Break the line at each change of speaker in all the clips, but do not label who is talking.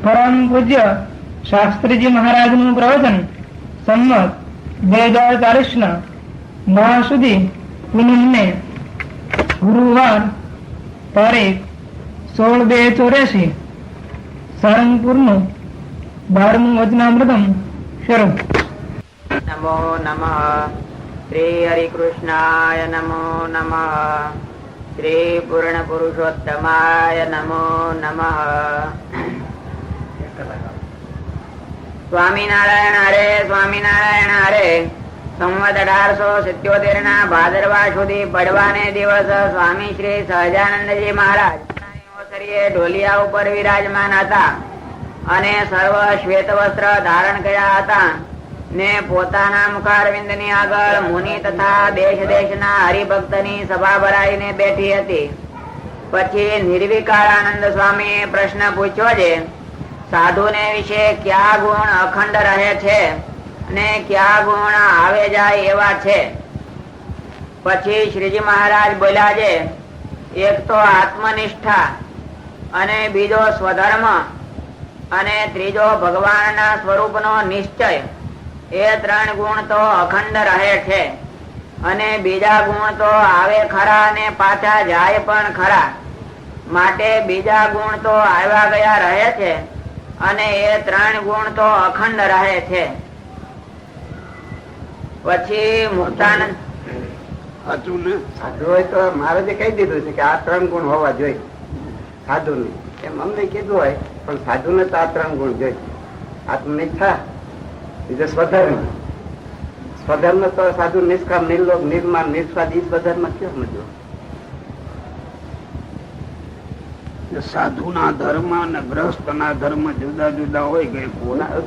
પરમ પૂજ્ય શાસ્ત્રીજી મહારાજ નું પ્રવચન સંમત 2040 માહ સુધી પૂનમને ગુરુવાર તારીખ 16/2/84 સારંગપુર નું 12મું વચનામૃતમ શરૂ.
નમો નમઃ શ્રી હરિકૃષ્ણાય નમો નમઃ શ્રી પૂર્ણ પુરુષોત્તમાય નમો નમઃ. સ્વામિનારાયણ હરે સ્વામિનારાયણ હરે. સંવત 1877 ના ભાદરવા સુધી પડવાને દિવસ સ્વામી શ્રી સહજાનંદજી મહારાજ ઢોલિયા ઉપર વિરાજમાન હતા અને સર્વ શ્વેત વસ્ત્ર ધારણ કર્યા હતા ને પોતાના મુખારવિંદ ની આગળ મુનિ તથા દેશ દેશના હરિભક્ત ની સભા ભરાઈને બેઠી હતી. પછી નિર્વિકારાનંદ સ્વામી પ્રશ્ન પૂછ્યો છે, સાધુ ને વિશે કયા ગુણ અખંડ રહે છે ને કયા ગુણ આવે જાય એવા છે? પછી શ્રીજી મહારાજ બોલ્યા છે, એક તો આત્મનિષ્ઠા અને બીજો સ્વધર્મ અને ત્રીજો ભગવાનના સ્વરૂપનો નિશ્ચય. એ 3 ગુણ તો અખંડ રહે છે અને બીજા ગુણ તો આવે ખરા અને પાછા જાય પણ ખરા. માટે બીજા ગુણ તો આવ્યા ગયા રહે છે અને એ 3 ગુણ તો અખંડ રહે છે. પછી મુક્તાનંદ
સાધુ હોય તો મહારાજે કહી દીધું છે કે આ 3 ગુણ હોવા જોઈએ સાધુ ને. એમ અમને કીધું હોય પણ સાધુ ને તો આ 3 ગુણ જોઈએ. આત્મનિષ્ઠા, બીજો સ્વધર્મ. સ્વધર્મ તો સાધુ નિષ્કામ નિર્લોભ નિર્માણ નિસ્વાદ ઈ સ્વધર્મ કયો સમજો?
સાધુ ના ધર્મ અને ગ્રસ્ત ના ધર્મ જુદા જુદા હોય કે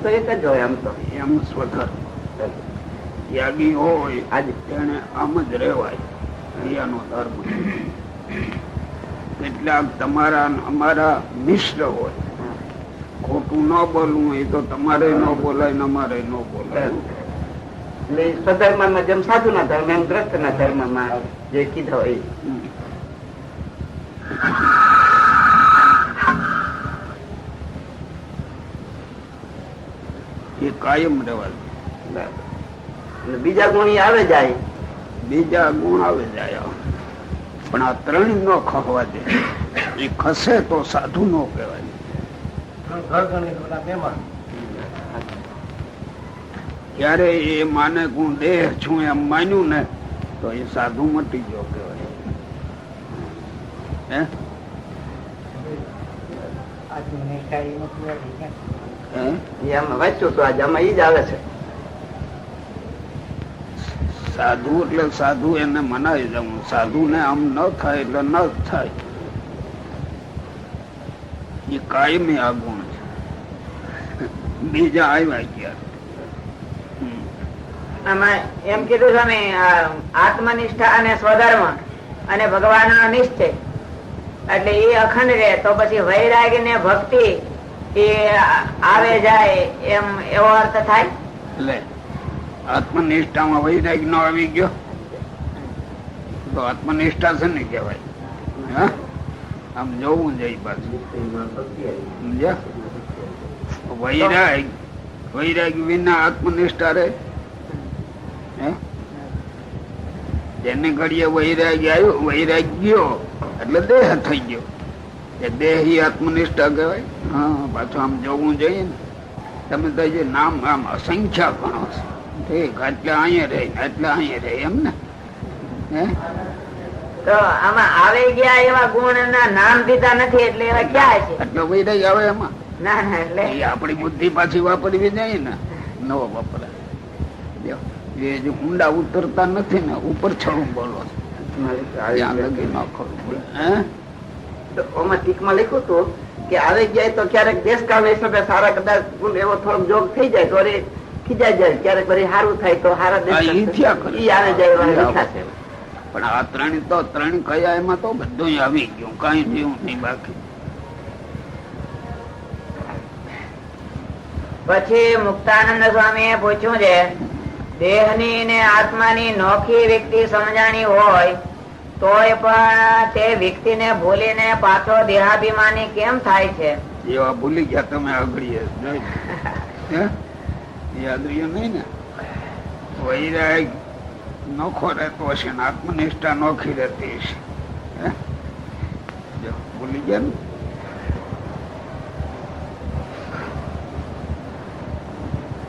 તો એક જ હોય. આમ તો
એમ સ્વધર્મ. ત્યાગી હોય આજે તેને આમ જ રહેવાય, એનો ધર્મ. કેટલાક તમારા અમારા મિશ્ર હોય. ખોટું ન બોલવું એ તો તમારે ન બોલાય ને અમારે ન બોલાય.
એટલે સ્વધર્મ માં જેમ સાધુ ના ધર્મ એમ ગ્રસ્ત ના ધર્મ માં જે કીધો હોય.
એ કાયમ રહેવા.
બીજા ગુણ આવે જાય,
બીજા ગુણ આવે જાય, પણ આ 3 ન ખવા દે. એ ખસે તો સાધુ ન કહેવાય. ક્યારે એ માને હું દેહ છું એમ માન્યું ને તો એ સાધુ મટી ગયો કહેવાય.
વાંચ્યું તો આજે આમાં ઈ જ આવે છે.
સાધુ એટલે સાધુ એને મનાવી જવું. સાધુ ને આમ ન થાય એટલે ન થાય. એ કાયમી આ ગુણ છે. બીજા આવ્યા ગયા.
આમાં એમ કીધું સ્વામી, આત્મનિષ્ઠા અને સ્વધર્મ અને ભગવાનનો નિશ્ચય એટલે એ અખંડ રહે. તો પછી વૈરાગ્ય ને ભક્તિ એ આવે જાય એમ એવો અર્થ થાય.
એટલે આત્મનિષ્ઠામાં વૈરાગ્ય નો આવી ગયો તો આત્મનિષ્ઠા છે ને કહેવાય. આમ જોવું જોઈએ પાછું. વૈરાગ વિના આત્મનિષ્ઠા રહે. જેને ઘડીએ વૈરાગ્ય આવ્યો, વૈરાગ્યો એટલે દેહ થઈ ગયો. એ દેહ ઈ આત્મનિષ્ઠા કહેવાય. હા, પાછું આમ જોવું જોઈએ ને. તમે તો જે નામ આમ અસંખ્ય ગણો છો. ઠીક, એટલે અહીંયા રહે એટલે અહીંયા રહે એમ ને.
તો આમાં આવી ગયા એવા ગુણ ના નામ દીધા નથી એટલે એવા ક્યાં છે?
એટલે વૈરાગ્ય આવે એમાં.
ના ના, એટલે
આપણી બુદ્ધિ પાછી વાપરવી જાય ને. નવો વપરાય. એ જે ઊંડા ઉતરતા નથી ને, ઉપર છડું બોલો
ટીકમાં લખ્યું હતું કે આવી જાય તો ક્યારેક દેશકાળ હિસાબે સારા કદાચ એવો થોડોક જોગ થઈ જાય તો ખીજાઈ જાય. ક્યારેક વળી સારું થાય તો સારા દેશ આવે જાય.
પણ આ 3 તો 3 કયા એમાં તો બધું આવી ગયું, કઈ જેવું નહીં બાકી.
પછી મુક્તાનંદ સ્વામી પૂછ્યું છે, દેહની ને આત્માની નોખી વ્યક્તિ સમજાણી હોય તોય પણ તે વ્યક્તિને ભૂલીને પાછો દેહાભિમાની કેમ થાય છે?
એવા ભૂલી ગયા તમે આગળ યાદ રહ્યો નહીં ને. વૈરાગ નોખો રહેતો હશે ને આત્મનિષ્ઠા નોખી રહેતી હશે. ભૂલી ગયા ને.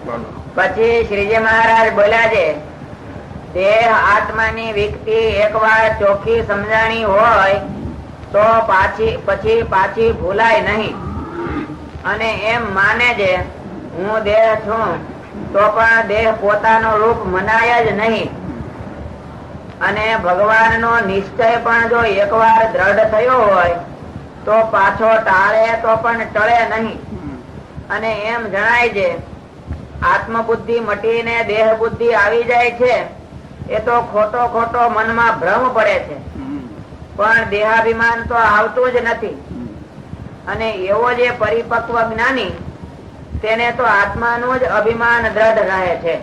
બોલો.
પછી શ્રીજી મહારાજ બોલ્યા છે, દેહ આત્માની વિકતિ એકવાર ચોખ્ખી સમજાણી હોય તો પછી પાછી ભૂલાય નહીં. અને એમ માને છે હું દેહ છું તો પણ દેહ પોતાનું રૂપ મનાય જ નહીં. અને ભગવાનનો નિશ્ચય પણ જો એકવાર દ્રઢ થયો હોય તો પાછો ટાળે તો પણ ટળે નહીં. અને એમ જણાય છે આત્મબુદ્ધિ મટીને દેહ બુદ્ધિ આવી જાય છે એ તો ખોટો મનમાં ભ્રમ પડે છે, પણ દેહાભિમાન તો આવતું જ નથી. અને એવો જે પરિપક્વ જ્ઞાની તેને તો આત્માનું જ અભિમાન દ્રઢ રહે છે.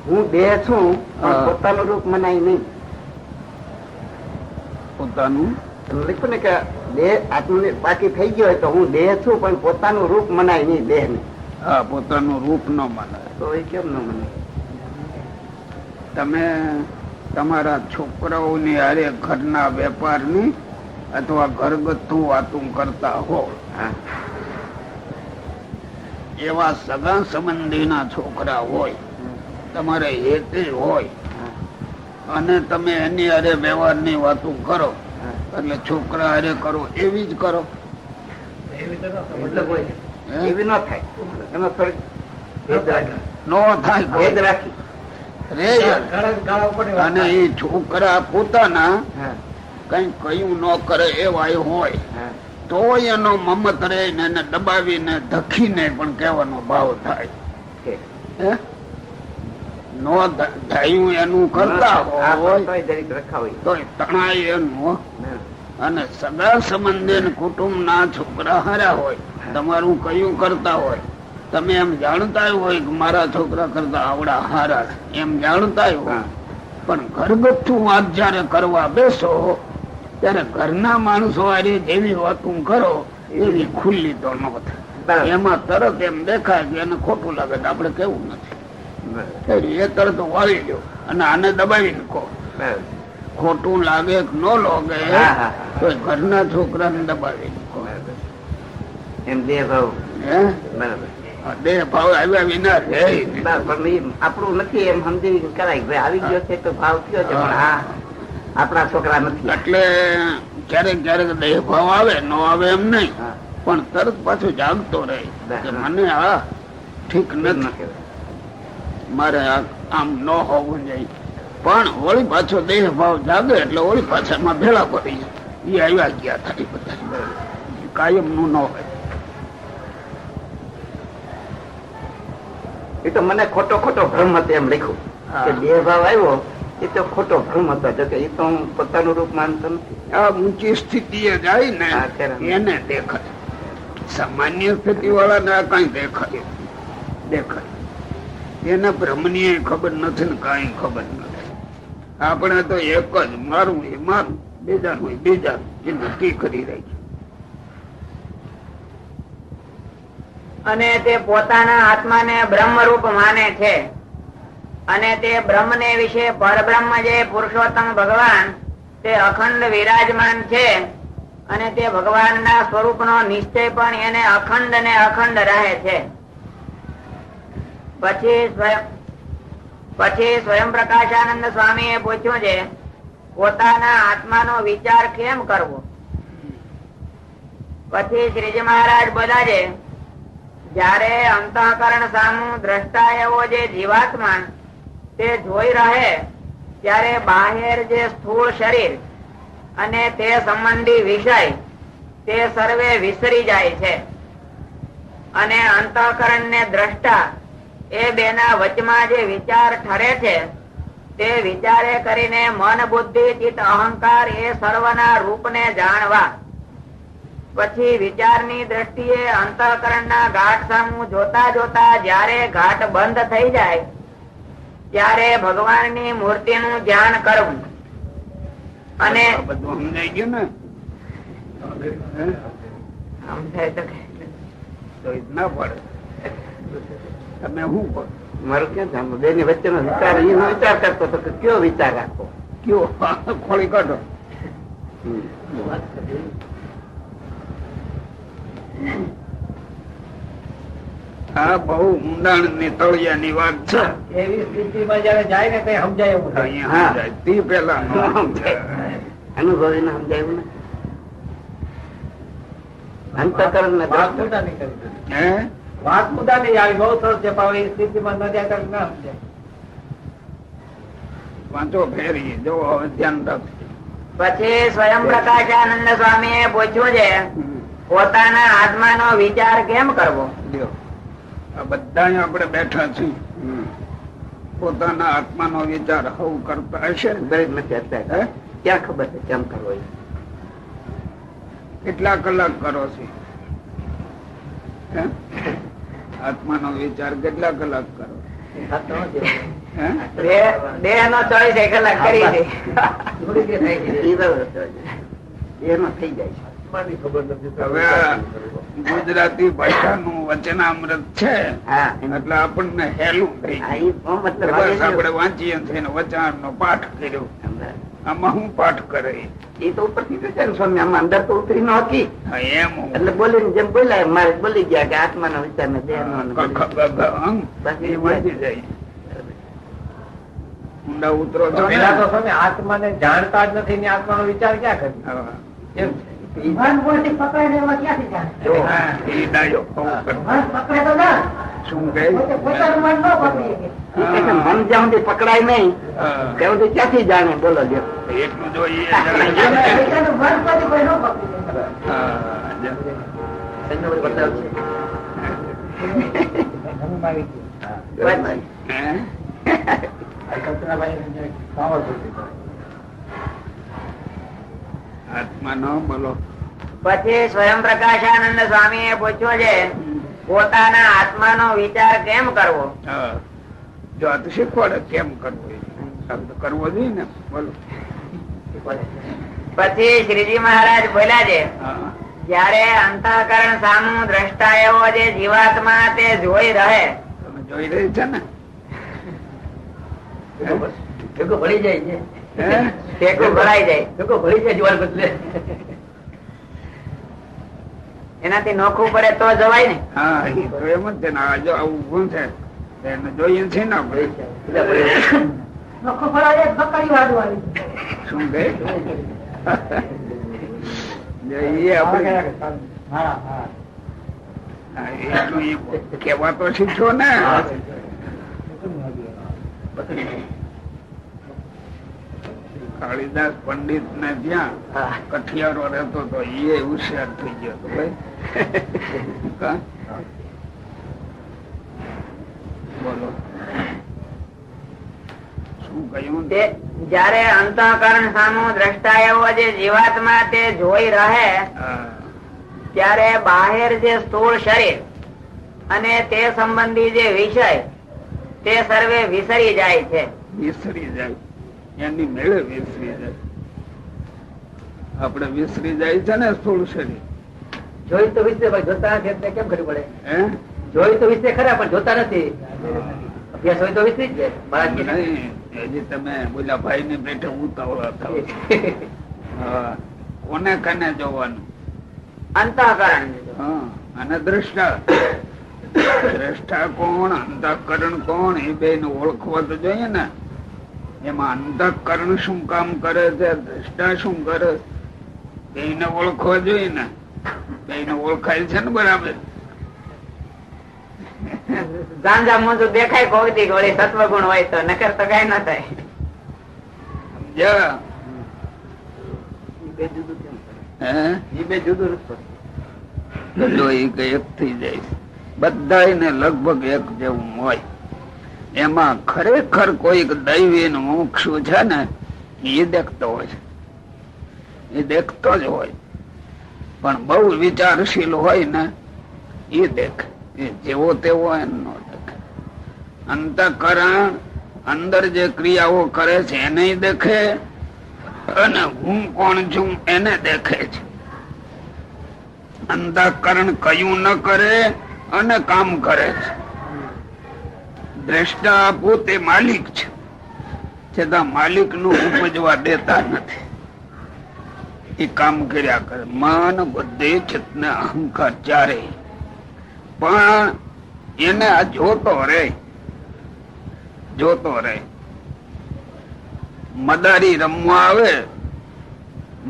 હું દેહ છું પણ પોતાનું રૂપ મનાય નહીં.
પોતાનું
લખ્યું ને કે દેહ આત્મને બાકી થઈ ગયો હોય તો હું દેહ છું પણ પોતાનું રૂપ મનાય નહીં દેહ ને.
હા, પોતાનું રૂપ ન મનાય
તો એ કેમ ન મનાય?
તમે તમારા છોકરાઓની હારે ઘરના વેપારની અથવા ઘરગથ્થુ વાતું કરતા હો, એવા સગા સંબંધીના છોકરા હોય, તમારે હેતે હોય, અને તમે એની હારે વ્યવહારની વાતું કરો એટલે છોકરા હારે કરો એવી જ કરો.
એવી ન થાય. એમાં થોડીક
નો થાય
ભેદ રાખી
રે. અને એ છોકરા પોતાના કઈ કયું ન કરે એવા હોય તો એનો મમત રે ને એને દબાવીને ધખીને પણ કહેવાનો ભાવ થાય. નો થયું એનું કરતા હોય તો તણાય એનું. અને સગા સંબંધી કુટુંબ ના છોકરા હારા હોય, તમારું કયું કરતા હોય, તમે એમ જાણતા હોય કે મારા છોકરા કરતા આવડા હારા એમ જાણતા હોય, પણ ઘરગથ્થુ વાત જયારે કરવા બેસો ત્યારે ઘરના માણસો હારે જેવી વાતું કરો એવી ખુલ્લી તો ન થાય. એમાં તરત એમ દેખાય કે એને ખોટું લાગે તો આપડે કેવું નથી, એ તરત વાળી લો અને આને દબાવી નાખો. ખોટું લાગે કે ન લાગે તો ઘરના છોકરાને દબાવી નાખો.
એમ દેહ ભાવ
દેહ ભાવ આવ્યા વિના રહે
આપણું નથી એમ સમજી કરાય. ભાઈ આવી ગયો છે તો ભાવ થયો છે, પણ આ આપણા છોકરા નથી. એટલે
ક્યારેક ક્યારેક દેહ ભાવ આવે ન આવે એમ નહીં, પણ તરત પાછું જાગતો રહે કે મને આ ઠીક નથી, મારે આમ ન હોવું જોઈએ. પણ વળી પાછો દેહ ભાવ જાગે એટલે વળી પાછા એમાં ભેળા પડી જાય. એ આવ્યા ગયા થાય બધા, કાયમ નું ન હોય.
એ તો મને ખોટો ભ્રમ હતો એમ લખ્યું કે દેહ ભાવ આવ્યો એ તો ખોટો ભ્રમ હતો. જોકે એ તો પોતાનું રૂપ માનતો નથી.
આ ઊંચી સ્થિતિ જાય ને એને દેખાય, સામાન્ય સ્થિતિ વાળા ને કઈ દેખાય એને બ્રહ્મની ખબર નથી ને કઈ ખબર નથી. આપણે તો એક જ મારું એ મારું, બીજાનું બીજાનું એ નક્કી કરી રહી છે.
અને તે પોતાના આત્માને બ્રહ્મ રૂપ માને છે. અને તે બ્રહ્મ ને વિશે પરબ્રહ્મ જે પુરુષોત્તમ ભગવાન તે અખંડ વિરાજમાન છે. અને તે ભગવાનના સ્વરૂપનો નિશ્ચય પણ એને અખંડ ને અખંડ રહે છે. પછી સ્વયં પ્રકાશાનંદ સ્વામી એ પૂછ્યું છે પોતાના આત્માનો વિચાર કેમ કરવો. પછી શ્રીજી મહારાજ બોલ્યા છે જયારે અંતઃકરણ સામું દ્રષ્ટા એવો જે જીવાત્મા તે જોઈ રહે ત્યારે બાહેર જે સ્થૂળ શરીર અને તે સંબંધી વિષય તે સર્વે વિસરી જાય છે. અને અંતઃકરણ ને દ્રષ્ટા એ બેના વચમાં જે વિચાર ઠરે છે તે વિચારે કરીને મન બુદ્ધિ ચિત્ત અહંકાર એ સર્વના રૂપને જાણવા. પછી વિચારની દ્રષ્ટિએ અંતઃકરણના ઘાટ સામું જોતા જોતા જયારે ઘાટ બંધ થઈ જાય ત્યારે ભગવાનની મૂર્તિનું ધ્યાન કરવું. અને
બધું સમજાઈ ગયું ને.
સમજાય તો
તો એ ના પડે. તમે શું કહો?
મારું ક્યાં જાણવું? બે ની વચ્ચેનો વિચાર એનો વિચાર કરતો હતો કે કયો વિચાર રાખવો.
કયો ખોળી કાઢો. આ બહુ ઊંડાણ ની તળિયા ની વાત છે.
એવી સ્થિતિમાં જયારે જાય ને કઈ સમજાય એવું થાય.
અહીંયા સમજાય. તે પેલા ન સમજાય.
અનુભવી ને સમજાયું ને અંતકરણ ને
વાત મુદ્દા નહીં કરી.
હે
વાત મુદ્દા નહીં આવી બહુ સરસ છે પણ એ સ્થિતિમાં ન જાય ત્યારે ના સમજાય.
વાંચો ફેરી જો હવે ધ્યાન રાખજો.
પછી સ્વયં પ્રકાશાનંદ સ્વામી એ પૂછ્યું છે પોતાના આત્માનો વિચાર કેમ કરવો?
લ્યો આ બધા આપણે બેઠા છીએ. પોતાના આત્માનો વિચાર હવ કરતા હશે ને?
દરેક નથી અત્યારે ક્યાં ખબર છે કેમ કરવો?
કેટલા કલાક કરો છો? આત્માનો વિચાર કેટલા કલાક કરો?
દેહ નો 24 કલાક કરી છે.
એનો થઈ જાય છે.
હવે ગુજરાતી ભાષાનું વચનામૃત છે એટલે આપણને હેલું થઈ ગયું. બસ આપણે વાંચીએ છીએ વચન નો પાઠ કર્યો. આમાં હું પાઠ કરે
એ તો ઉપરથી છે ને સ્વામી, આમાં અંદર તો ઉતરી નો હતી.
એમ
એટલે બોલીને જેમ બોલાય મારે બોલી ગયા કે આત્માનો વિચાર ને દેહ નો
વાંચી જાય. ઊંડા ઉતરો છો
પેલા તો સ્વામી આત્માને જાણતા જ નથી ને આત્માનો વિચાર ક્યાં કરે? એમ છે.
શું કહે
મન જ્યાં સુધી પકડાય નહીં ત્યાં સુધી ક્યાંથી જાણે? બોલો જો
એટલું જોઈએ. આત્મા નો બોલો.
પછી સ્વયં પ્રકાશાનંદ સ્વામી એ પૂછ્યું છે પોતાના આત્માનો વિચાર કેમ કરવો?
જો આ તો શીખવાડે કેમ કરવો. શબ્દ કરવો જોઈએ ને. બોલો.
પછી શ્રીજી મહારાજ બોલ્યા છે જયારે અંતઃકરણ સામું દ્રષ્ટા એવો જે જીવાત્મા તે જોઈ રહે.
તમે જોઈ રહી છે ને?
ભળી જાય છે.
ટેકો ભરાઈ જાય.
ભળી જાય જીવન બદલે.
એનાથી નોખું પડે તો જવાય ને.
હા એ તો એમ જ છે ને. આ જો આવું ઊભું છે એને જોઈએ છે ને આપણે. શું કહે? કેવા તો શીખો ને. કાળીદાસ પંડિત ને ત્યાં કઠિયારો રહેતો તો એ હોશિયાર થઈ ગયો હતો ભાઈ. બોલો શું કહ્યું?
જયારે અંતઃકરણ સામું દ્રષ્ટા એવો જે જીવાત્મા તે જોઈ રહે ત્યારે બહાર જે સ્થૂળ શરીર અને તે સંબંધી જે વિષય તે સર્વે વિસરી જાય છે.
વિસરી જાય એની મેળે વિસરી જાય. આપડે વિસરી જાય છે ને સ્થૂળ શરીર.
જોઈ તો વિશે જોતા નથી એટલે કેમ કરવું પડે?
હે
જોઈ તો વિશે ખરા પણ જોતા નથી. અભ્યાસ હોય તો વિસરી જ જાય.
હજી તમે બોલા ભાઈ ની પેટે ઉતાવળા થાવ. કોને કને જોવાનું?
અંતઃકરણ.
અને દ્રષ્ટા. દ્રષ્ટા કોણ અંતઃકરણ કોણ એ બે ને ઓળખવા તો જોઈએ ને. એમાં અંતઃકરણ શું કામ કરે છે, દ્રષ્ટા શું કરે, બેને ઓળખવા જોઈએ ને. બેને ઓળખાય છે ને બરાબર.
ગાંજા મોજું દેખાય ભૌતિક વળી સત્વગુણ હોય તો નકર તો કઈ ના થાય.
સમજ્યા?
એ બે જુદું
બધું એક થઈ જાય. બધા લગભગ એક જેવું હોય. એમાં ખરેખર કોઈક દૈવી મોક્ષું છે ને એ દેખતો હોય. એ દેખતો જ હોય પણ બહુ વિચારશીલ હોય ને એ દેખે. એ જેવો તેવો એમ ન દેખે. અંતઃકરણ અંદર જે ક્રિયાઓ કરે છે એને દેખે અને હું કોણ છું એને દેખે છે. અંતઃકરણ કયું ન કરે અને કામ કરે છે. દ્રષ્ટા પોતે માલિક છે, છતાં માલિક નું ઉપજવા દેતા નથી. એ કામ કર્યા કરે. મન, બુદ્ધિ, ચિત્ત ને અહંકાર ચારે. પણ એને આ જોતો રે. મદારી રમવા આવે,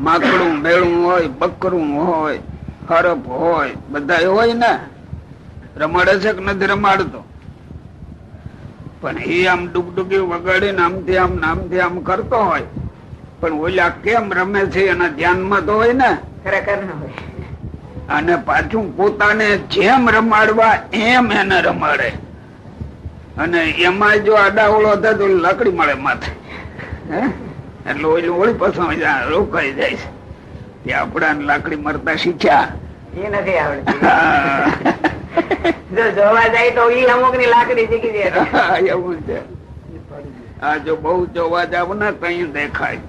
માકડું મેળું હોય, બકરું હોય, હરફ હોય, બધા હોય ને, રમાડે છે કે નથી રમાડતો? પણ એ આમ ડુગડુગી વગાડીને આમથી આમ કરતો હોય, પણ ઓલા કેમ રમે છે એના ધ્યાનમાં તો હોય ને,
ખરેખર ન હોય.
અને પાછું પોતાને જેમ રમાડવા એમ એને રમાડે. અને એમાં જો આડાવળો થાય તો લાકડી મળે માથે, એટલે ઓલું ઓળી પાછું રોકાઈ જાય છે. તે આપડા લાકડી મરતા શીખ્યા
એ નથી આવડતી. જો જોવા જાય તો ઈ અમુક ની લાકડી શીખી જાય.
એવું છે. આ જો બહુ જોવા જાવ ને કઈ દેખાય.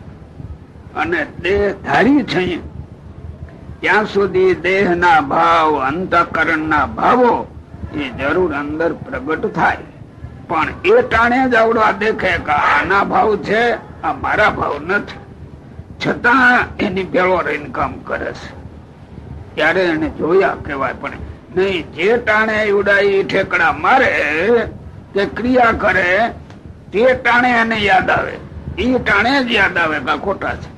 અને દેહ ધારી છે ત્યાં સુધી દેહ ના ભાવ, અંતઃકરણ ના ભાવો એ જરૂર અંદર પ્રગટ થાય. પણ એ ટાણે જ આવડવા દેખે કે આના ભાવ છે, આ મારા ભાવ નથી, છતાં એની ભેળો રહીને કામ કરે છે. ત્યારે એને જોયા કેવાય. પણ નહીં, જે ટાણે ઉડાઈ ઠેકડા મારે કે ક્રિયા કરે તે ટાણે એને યાદ આવે. એ ટાણે જ યાદ આવે કે ખોટા છે,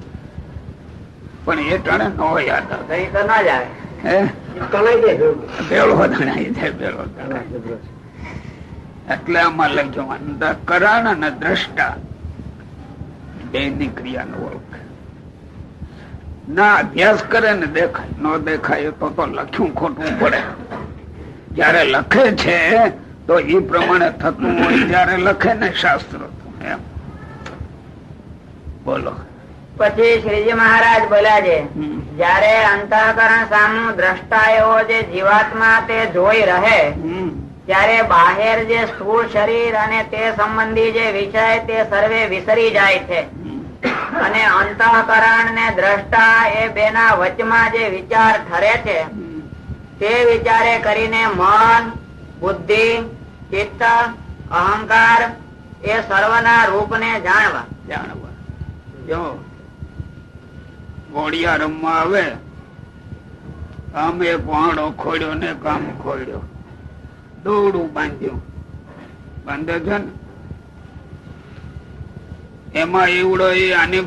પણ એ ટાણે ન યાદ આવે.
તો ના જ આવે.
ભેળો જણાય જાય, ભેળો જણાય. એટલે આમાં લખ્યું અંતઃકરણ અને દ્રષ્ટા બે ની ક્રિયાનો ઓળખ. ના અભ્યાસ કરે ને દેખાય, ન દેખાય તો લખ્યું ખોટું પડે. જયારે લખે છે તો એ પ્રમાણે થતું હોય ત્યારે લખે ને શાસ્ત્ર. એમ બોલો.
પછી શ્રીજી મહારાજ બોલ્યા છે, જયારે અંતઃકરણ સામું દ્રષ્ટા એવો જે જીવાત્મા તે જોઈ રહે, ત્યારે બાહેર જે સ્થૂળ શરીર અને તે સંબંધી જે વિષય તે સર્વે વિસરી જાય છે. અને અંતઃકરણ ને દ્રષ્ટા એ બેના વચમાં જે વિચાર ઠરે છે તે વિચારે કરીને મન, બુદ્ધિ, ચિત્ત, અહંકાર એ સર્વના રૂપ ને જાણવા.
જો ઘોડિયા રમવા આવે, આમ એક વાણો ખોડ્યો ને કામ ખોડ્યો, દોડું બાંધ્યું, બાંધે છે ને એમાં એવડો એ આની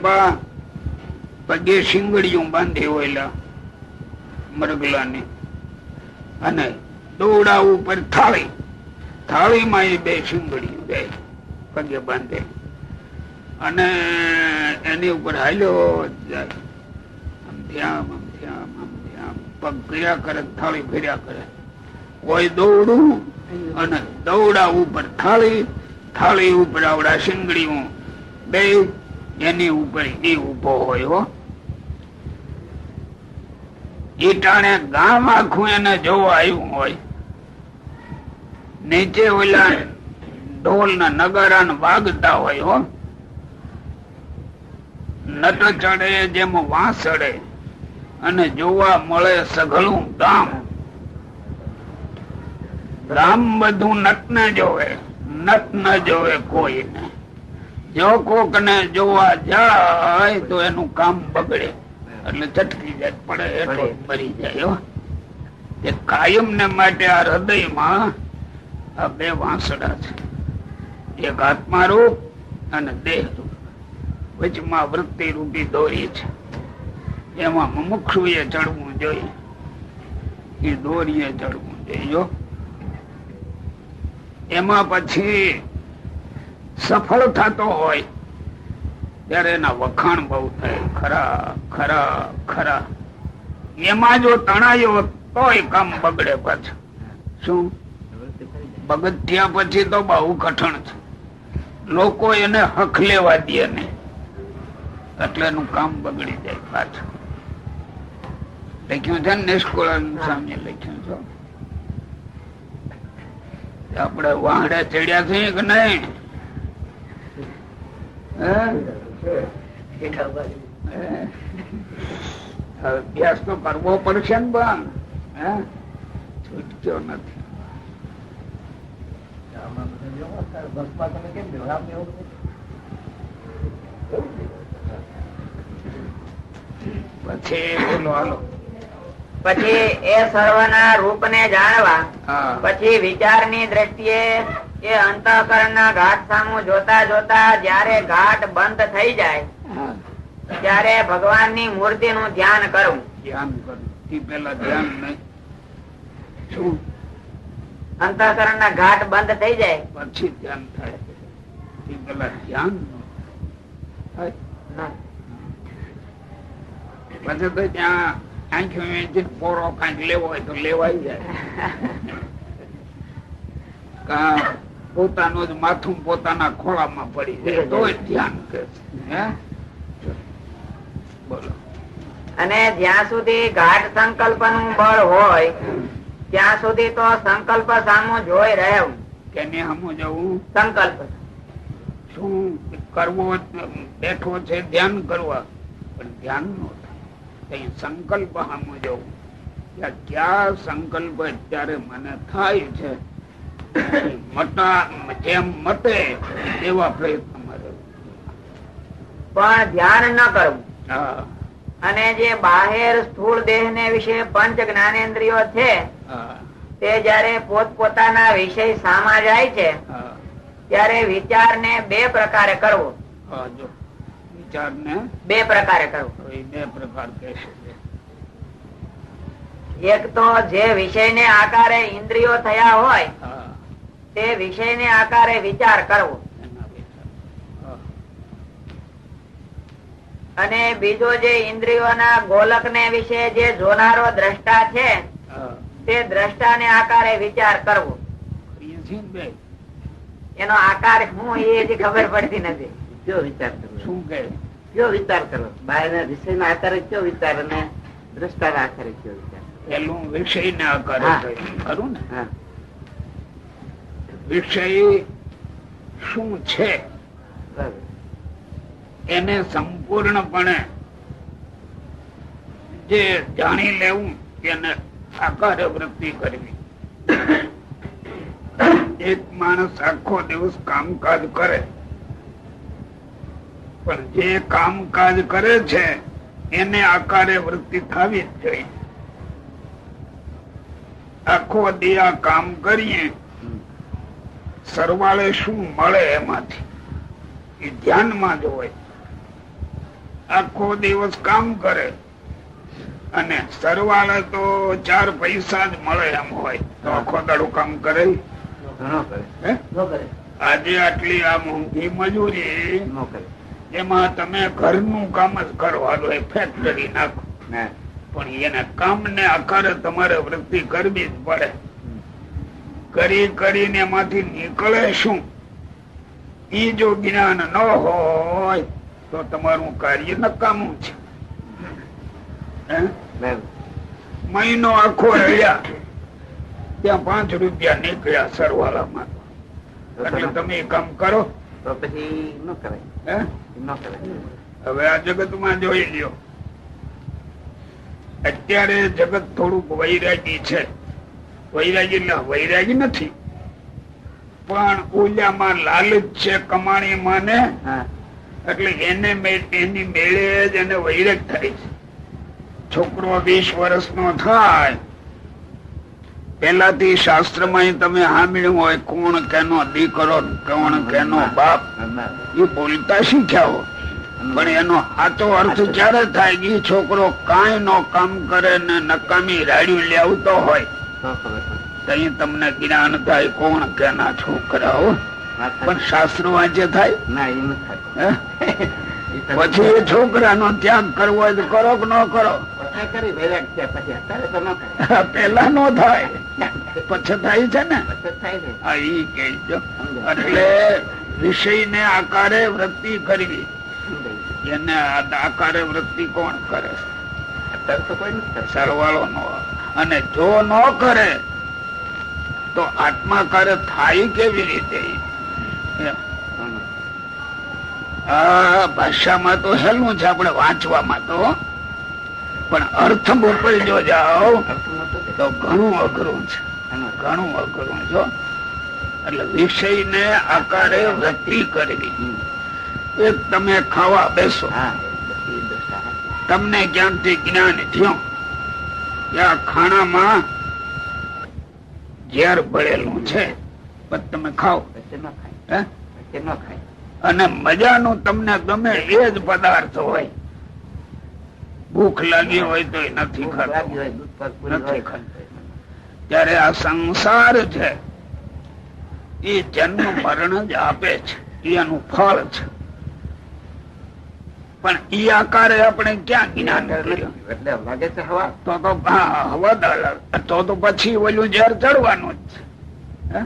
પગે શીંગડીયું બાંધી હોય મરગલાની, અને દોડા ઉપર થાળીમાં એ બે શીંગડીયું બે પગે બાંધે, અને એની ઉપર હાલ્યો જાય. પગ ફેર્યા કરે, થાળી ફેર્યા કરે. કોઈ દોડું અને દોડા ઉપર થાળી ઉપર આવડા શીંગડીયું બે, એની ઉપર એ ઉભો હોય. હો એ ટાણે ગામ આખું એને જોવા આવ્યું હોય. નીચે ઓલા ઢોલ ના નગારા વાગતા હોય. હો નટ ચડે જેમ વાંસડે, અને જોવા મળે સઘળું ગામ. ગામ બધું નટ ને જોવે, નટ ન જોવે કોઈને. જો કોક ને જોવા જાય તો એનું કામ બગડે, એટલે ચટકી જાય, પડે એટલો મરી જાય. એ કાયમ ને માટે આ હૃદયમાં આ બે વાંસડા છે, એક આત્મા રૂપ અને દેહ રૂપ. વચમાં વૃત્તિ રૂપી દોરી છે, એમાં મુમુક્ષુએ ચડવું જોઈએ, એ દોરીએ ચડવું જોઈએ. એમાં પછી સફળ થતો હોય ત્યારે એના વખાણ બહુ થાય, ખરા ખરા ખરા. એમાં જો તણાયો તોય કામ બગડે પાછું. શું પગથિયા પછી તો બહુ કઠણ છે, લોકો એને હક લેવા દે નહીં, એટલે એનું કામ બગડી જાય પાછું. લખ્યું છે ને નિષ્કુળાન સામે લખ્યું છે. આપડે વાહડે ચડ્યા છીએ કે નહીં? અભ્યાસ તો કરવો પડશે ને. પણ હે છૂટક્યો નથી.
આમાં બધું જો અત્યારે બસમાં તમે કેમ બેવડાવ ને એવું બધું?
પછી બોલો હાલો.
પછી એ સર્વના રૂપ ને જાણવા
હા
પછી વિચારની દ્રષ્ટિએ એ અંતઃકરણના ઘાટ સામું જોતા જોતા જયારે ઘાટ બંધ થઈ જાય
હા.
ત્યારે ભગવાનની મૂર્તિ નું ધ્યાન કરવું.
ધ્યાન કરું તે પેલા ધ્યાન નહીં. શું
અંતઃકરણના ઘાટ બંધ થઈ જાય
પછી ધ્યાન થાય. તે પેલા ધ્યાન ન થાય. પછી તો ત્યાં આંખો વેચીને પોરો કાંઈક લેવો હોય તો લેવાઈ જાય. પોતાનું જ માથું પોતાના ખોળામાં પડી જાય તો ધ્યાન કરે. હે બોલો.
અને જ્યાં સુધી ઘાટ સંકલ્પ નું બળ હોય ત્યાં સુધી તો સંકલ્પ સામો જોઈ રહેવું.
કેને હમું જવું
સંકલ્પ
શું કરવો બેઠો છે ધ્યાન કરવા પણ ધ્યાન નો થાય. સંકલ્પ હમું જવું ક્યાં સંકલ્પ અત્યારે મને થાય છે જેમ મટે એવા પ્રયત્ન મારે.
પણ ધ્યાન ન કરવું.
હા
અને જે બાહેર સ્થૂળ દેહ ને વિશે પંચ જ્ઞાનેન્દ્રિયો છે
હા
તે જયારે પોતપોતાના વિષય સામા જાય છે
હા
ત્યારે વિચાર ને બે પ્રકારે કરવો.
હા. જો વિચાર ને
બે પ્રકારે કરવો.
બે પ્રકાર કહેશે.
એક તો જે વિષય ને આકારે ઇન્દ્રિયો થયા હોય
હા
તે વિષય ને આકારે વિચાર કરવો.
એના વિચાર. હા
અને બીજો જે ઇન્દ્રિયોના ગોલક ને વિશે જે જોનારો દ્રષ્ટા છે
હા
તે દ્રષ્ટા ને આકારે વિચાર કરવો.
કરીએ છીએ ને બે.
એનો આકાર શું એ હજી ખબર પડતી નથી.
કયો વિચાર કરવો?
શું કે
કયો વિચાર કરો? બહારના વિષયના આકારે કયો વિચાર અને દ્રષ્ટાના આકારે કયો વિચાર?
પેલું વિષય ને આકારે
હા.
ખરું ને.
હા
વિષય શું છે
બરાબર.
એને સંપૂર્ણપણે જે જાણી લેવું એને આકારે વૃત્તિ કરવી. એક માણસ આખો દિવસ કામકાજ કરે પણ જે કામકાજ કરે છે એને આકારે વૃત્તિ થવી જ જોઈએ. આખો દી આ કામ કરીએ સરવાળે શું મળે એમાંથી એ ધ્યાનમાં જ હોય. આખો દિવસ કામ કરે અને સરવાળે તો 4 પૈસા જ મળે એમ હોય તો આખો દાડું કામ કરે.
ઘણો કરે.
હે?
નો કરે.
આજે આટલી આ મોંઘી મજૂરી
નો કરે.
એમાં તમે ઘરનું કામ જ કરો. હાલો એ ફેક્ટરી નાખો
ના.
પણ એના કામ ને આકારે તમારે વૃત્તિ કરવી જ પડે. કરી કરીને એમાંથી નીકળે શું એ જો જ્ઞાન ન હોય તો તમારું કાર્ય નકામું છે. હે?
બરાબર.
મહિનો આખો રહ્યા ત્યાં 5 રૂપિયા નીકળ્યા સરવાળામાં એટલે તમે એ કામ કરો.
તો પછી ન કરાય.
હે?
ન કરાય.
હવે આ જગતમાં જોઈ લ્યો અત્યારે જગત થોડુંક વૈરાગી છે. વૈરાગી એટલે વૈરાગી નથી પણ ઓલામાં લાલચ છે કમાણીમાં ને
હા
એટલે એને એની મેળે જ એને વૈરાગ થાય છે. છોકરો 20 વર્ષનો થાય પેલાથી શાસ્ત્રમાં તમે સાંભળ્યું હોય કોણ કેનો દીકરો કોણ કેનો બાપ એ બોલતા શીખ્યા હોય પણ એનો સાચો અર્થ ક્યારે થાય કે છોકરો કાંઈ નો કામ કરે ને નકામી રાડ્યું લેવતો હોય
તો ખબર પડે.
તઈ તમને જ્ઞાન થાય કોણ કેના છોકરાઓ.
વાત સાચી.
પણ શાસ્ત્ર વાંચે થાય.
ના એ ન થાય.
હે?
એ તો
પછી એ છોકરાનો ત્યાગ કરવો હોય તો કરો કે ન કરો.
પછી કરી વૈરાગ છે પછી અત્યારે તો ન કરે.
પેલા નો થાય પછી થાય છે ને.
પછી થાય છે.
હા ઈ કહેજો. એટલે વિષય ને આકારે વૃત્તિ કરવી એને આકારે વૃત્તિ કોણ કરે?
અત્યારે તો કોઈ નથી કરતું.
સરવાળો નો. અને જો ન કરે તો આત્માકારે થાય કેવી રીતે? આ ભાષામાં તો હેલું છે આપણે વાંચવામાં તો પણ અર્થ ઉપર જો જાઓ તો ઘણું અઘરું છે, ઘણું અઘરું છો. એટલે વિષય ને આકારે વૃત્તિ કરવી. એક તમે ખાવા બેસો, તમને ક્યાંકથી જ્ઞાન થયું કે આ ખાણામાં ઝેર ભરેલું છે, પણ તમે ખાઓ અને મજાનું તમને ગમે એ જ પદાર્થ હોય, ભૂખ લાગી હોય તો નથી ખાતું. ત્યારે આ સંસાર છે એ જન્મ મરણ જ આપે છે, એનું ફળ છે. પણ ઈ આકારે આપણે ક્યાં જ્ઞાન કર્યું?
એટલે લાગે છે હવા
તો પછી ઓલું ઝેર ચડવાનું જ છે.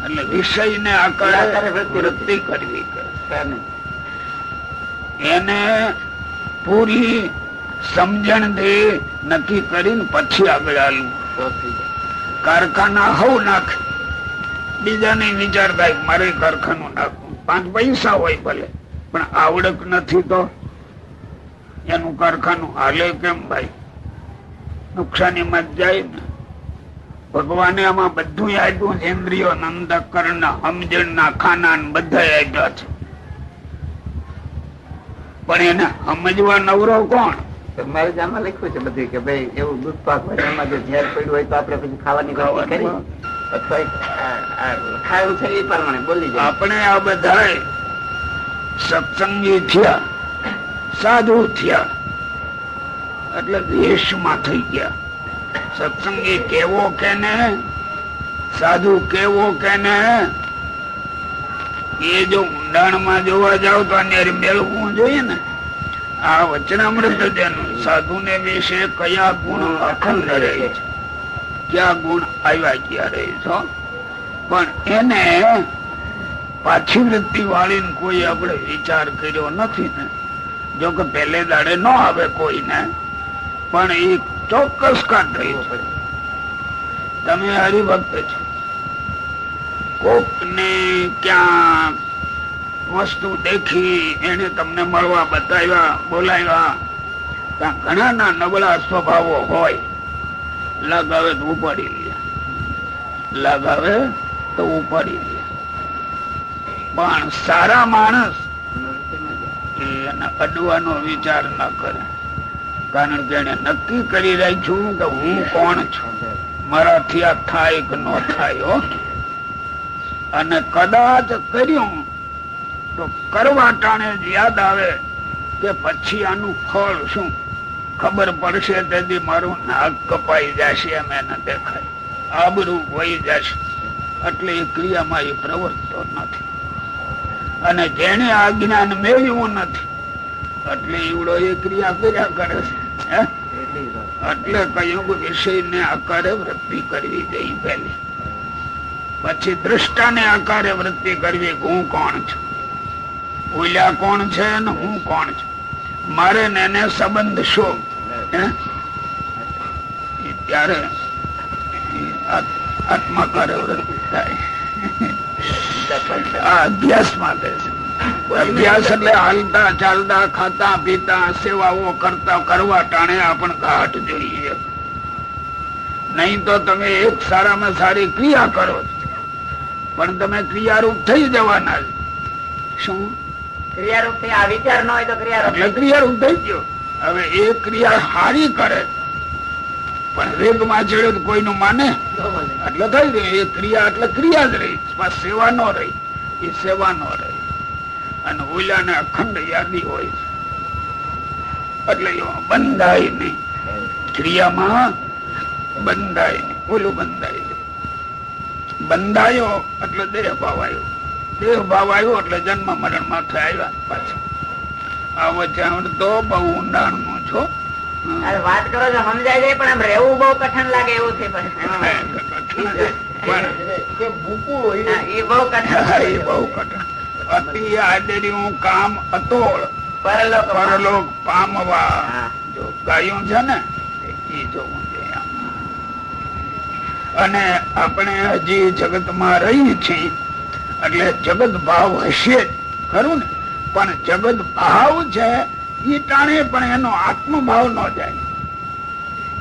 એટલે વિષય ને આકારે વૃત્તિ કરવી, એને પૂરી સમજણ થી નક્કી કરીને પછી આગળ હાલવું. કારખાના હવ નાખે, બીજા ને વિચાર થાય મારે કારખાનું નાખવું, 5 પૈસા હોય ભલે, પણ આવડત નથી તો એનું કારખાનું હાલે કેમ ભાઈ? નુકસાની માં જાય ને. ભગવાને આમાં બધું આપ્યું, ઇન્દ્રિયો, અંતઃકરણ, સમજણ ના ખાના બધા આપ્યા છે, પણ એને સમજવા નવરો કોણ?
મારે આમાં લખ્યું છે બધું કે ભાઈ એવું દૂધ પાક હોય એમાં જો ઝેર પડ્યું હોય તો આપણે પછી ખાવાની વાત કરી અથવા ખાયું છે એ પ્રમાણે બોલી જાય.
આપણે આ બધા સત્સંગી થયા, સાધુ થયા એટલે દેશમાં થઈ ગયા. સત્સંગી કેવો કેને, સાધુ કેવો કેને, એ જો ઊંડાણ માં જોવા જાવ તો અન્ય મેળવવું જોઈએ ને. આ વચનામૃત જેનું સાધુ ને વિશે કયા ગુણ અખંડ રહે છે, ક્યાં ગુણ આવ્યા ક્યાં રહે છો, પણ એને પાછી વૃત્તિ વાળી કોઈ આપણે વિચાર કર્યો નથી ને. જો કે પહેલે દાડે ન આવે કોઈને, પણ એ ચોક્કસ કાઢ રહ્યું છે. તમે હરિભક્ત છો, કોક ને ક્યાં વસ્તુ દેખી, એને તમને મળવા બતાવ્યા, બોલાવ્યા, ત્યાં ઘણા ના નબળા સ્વભાવો હોય, લગાવે તો ઉપાડી લે, લગાવે તો ઉપાડી લે. પણ સારા માણસ એને અડવાનો વિચાર ન કરે, કારણ કે એને નક્કી કરી રાખ્યું કે હું કોણ છું, મારાથી આ થાય કે ન થાય. અને કદાચ કર્યું તો કરવા ટાણે જ યાદ આવે કે પછી આનું ફળ શું, ખબર પડશે તેથી મારું નાક કપાઈ જશે, એમ એને દેખાય, આબરૂ વહી જશે. એટલે એ ક્રિયામાં એ પ્રવર્તતો નથી. અને જેને આ જ્ઞાન મેળવ્યું નથી એટલે એવડો એ ક્રિયા કર્યા કરે છે. એટલે કયું વિષય ને આકારે વૃત્તિ કરવી જોઈએ પહેલી, પછી દ્રષ્ટા ને આકારે વૃત્તિ કરવી. હું કોણ છું, ઓલ્યા કોણ છે ને હું કોણ છું, મારે ને એને સંબંધ શું? ત્યારે આત્માકારે વૃત્તિ થાય. અભ્યાસ માટે છે. અભ્યાસ એટલે હાલતા ચાલતા ખાતા પીતા સેવાઓ કરતા કરવા ટાણે આપણ ઘાટ જોઈએ. નહીં તો તમે એક સારામાં સારી ક્રિયા કરો પણ તમે ક્રિયારૂપ થઈ જવાના. શું
ક્રિયારૂપ થઈ? આ વિચાર ન હોય તો
ક્રિયારૂપ થઈ ગયો. હવે એ ક્રિયા હારી કરે પણ વેગમાં ચડે કોઈનું માને એટલે થઈ ગયું. એ ક્રિયા એટલે ક્રિયા જ રહી, સેવા નો રહી, એ સેવા નો રહી. અને ઓલા ને અખંડ યાદી હોય એટલે બંધાય નહીં, ક્રિયામાં બંધાય નહીં. ઓલું બંધાય નહીં. બંધાયો એટલે દેહ ભાવ આવ્યો, દેહ ભાવ આવ્યો એટલે જન્મ મરણ માથે આવ્યા પાછા. આ વચ્ચે તો બહુ ઊંડાણ નું છો.
વાત કરો છો સમજાય જાય, પણ આમ રહેવું બહુ કઠણ લાગે એવું છે.
અતિ આદર્યું કામ અતોળ પરલોક પામવા જો ગાયું છે ને એ જોવું જોઈએ. અને આપણે હજી જગત માં રહી છીએ એટલે જગત ભાવ હશે જ ખરું ને, પણ જગત ભાવ છે ઈ ટાણે પણ એનો આત્મભાવ ન જાય.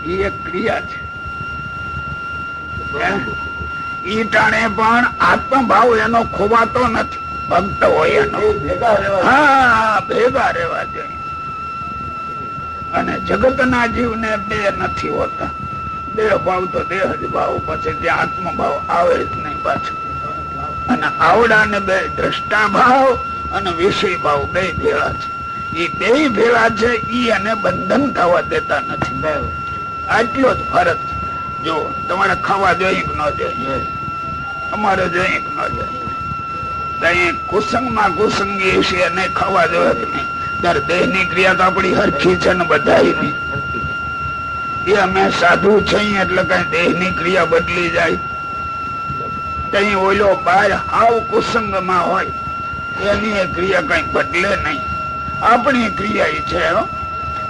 એ એક ક્રિયા છે. ઈ ટાણે પણ આત્મભાવ એનો ખોવાતો નથી. ભક્ત હોય એનો હા ભેગા રહેવા જોઈએ. અને જગત ના જીવ ને બે નથી હોતા. દેહ ભાવ તો દેહ જ ભાવ, પછી ત્યાં આત્મભાવ આવે જ નહીં પાછું. અને આવડા ને બે દ્રષ્ટા ભાવ અને વિષય ભાવ બે ભેળા છે. એ બે ભેળા છે, ઈ એને બંધન થવા દેતા નથી. આટલો જ ફરક. જો તમારે ખાવા જોઈએ કે ન જોઈએ, અમારે જોઈએ કે ન જોઈએ. કુસંગ માં કુસંગી છે એને ખાવા જોઈએ કે નહીં. ત્યારે દેહ ની ક્રિયા તો આપડી હરખી છે ને બધા ની. એ અમે સાધુ છે એટલે કઈ દેહ ની ક્રિયા બદલી જાય. કઈ ઓલો બાર હાવ કુસંગ માં હોય એની ક્રિયા કઈ બદલે નહીં. આપણી ક્રિયા એ છે,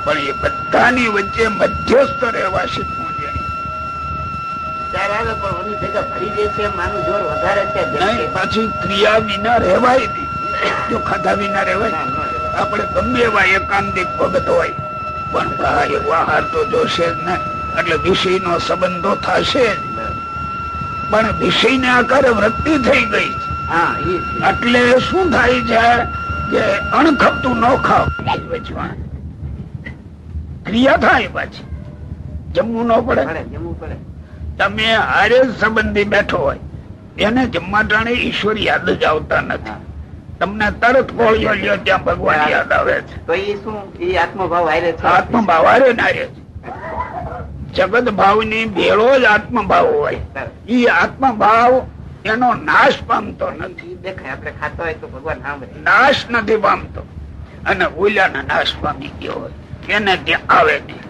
પણ એ બધાની વચ્ચે મધ્યસ્થ રહેવા શીખવું જોઈએ. પાછી ક્રિયા વિના રહેવાય નહીં. જો ખાધા વિના રહેવાય. આપણે ગમે એવા એકાંતિક ભગત હોય પણ ભાઈ આહાર તો જોશે જ ને. એટલે વિષય નો સંબંધો થશે જ. પણ વિષય ને આકારે વૃત્તિ થઈ ગઈ છે. એટલે શું થાય છે કે અણખપતું ન ખાવ. ક્રિયા થાય પાછી જમવું ન પડે. તમે હારે સંબંધી બેઠો હોય એને જમવા ટાણે ઈશ્વર યાદ જ આવતા નથી. તમને તરત કોળિયો લ્યો ત્યાં ભગવાન યાદ આવે છે. તો એ શું એ આત્મભાવ હારે છે. આત્મભાવ હારે નારે છે. જગત ભાવ ની ભેળો જ આત્મભાવ હોય. ઈ આત્મભાવ એનો નાશ પામતો નથી. દેખાય આપણે ખાતો હોય તો ભગવાન નાશ નથી પામતો. અને ઓલાનો નાશ પામી ગયો હોય એને ત્યાં આવે નહીં.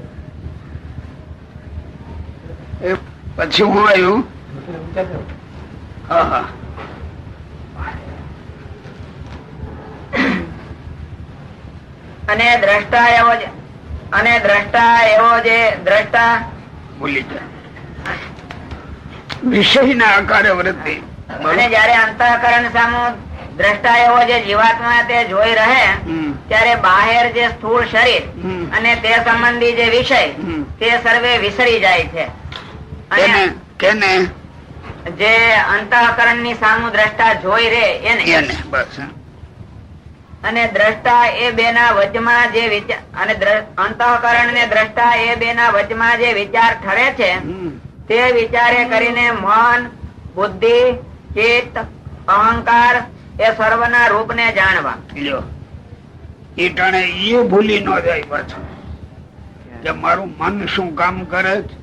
પછી હું આવ્યું
અને દ્રષ્ટા એવો જે દ્રષ્ટા
ભૂલી જાય વિષય ના આકારે વૃત્તિ.
અને જયારે અંતઃકરણ સામું દ્રષ્ટા એવો જે જીવાત્મા તે જોઈ રહે ત્યારે બહાર જે સ્થૂળ શરીર અને તે સંબંધી જે વિષય તે સર્વે વિસરી જાય છે. જે અંતઃકરણ ની સામું દ્રષ્ટા જોઈ રે એને
બસ.
અને દ્રષ્ટા એ બે ના વચમાં જે વિચાર અને અંતઃકરણ ને દ્રષ્ટા એ બે ના વચમાં જે વિચાર ઠરે છે તે વિચારે કરીને મન, બુદ્ધિ, ચિત્ત, અહંકાર એ સર્વના રૂપ ને જાણવા.
એ ટાણે એ ભૂલી ન જાય પાછું કે મારું મન શું કામ કરે છે,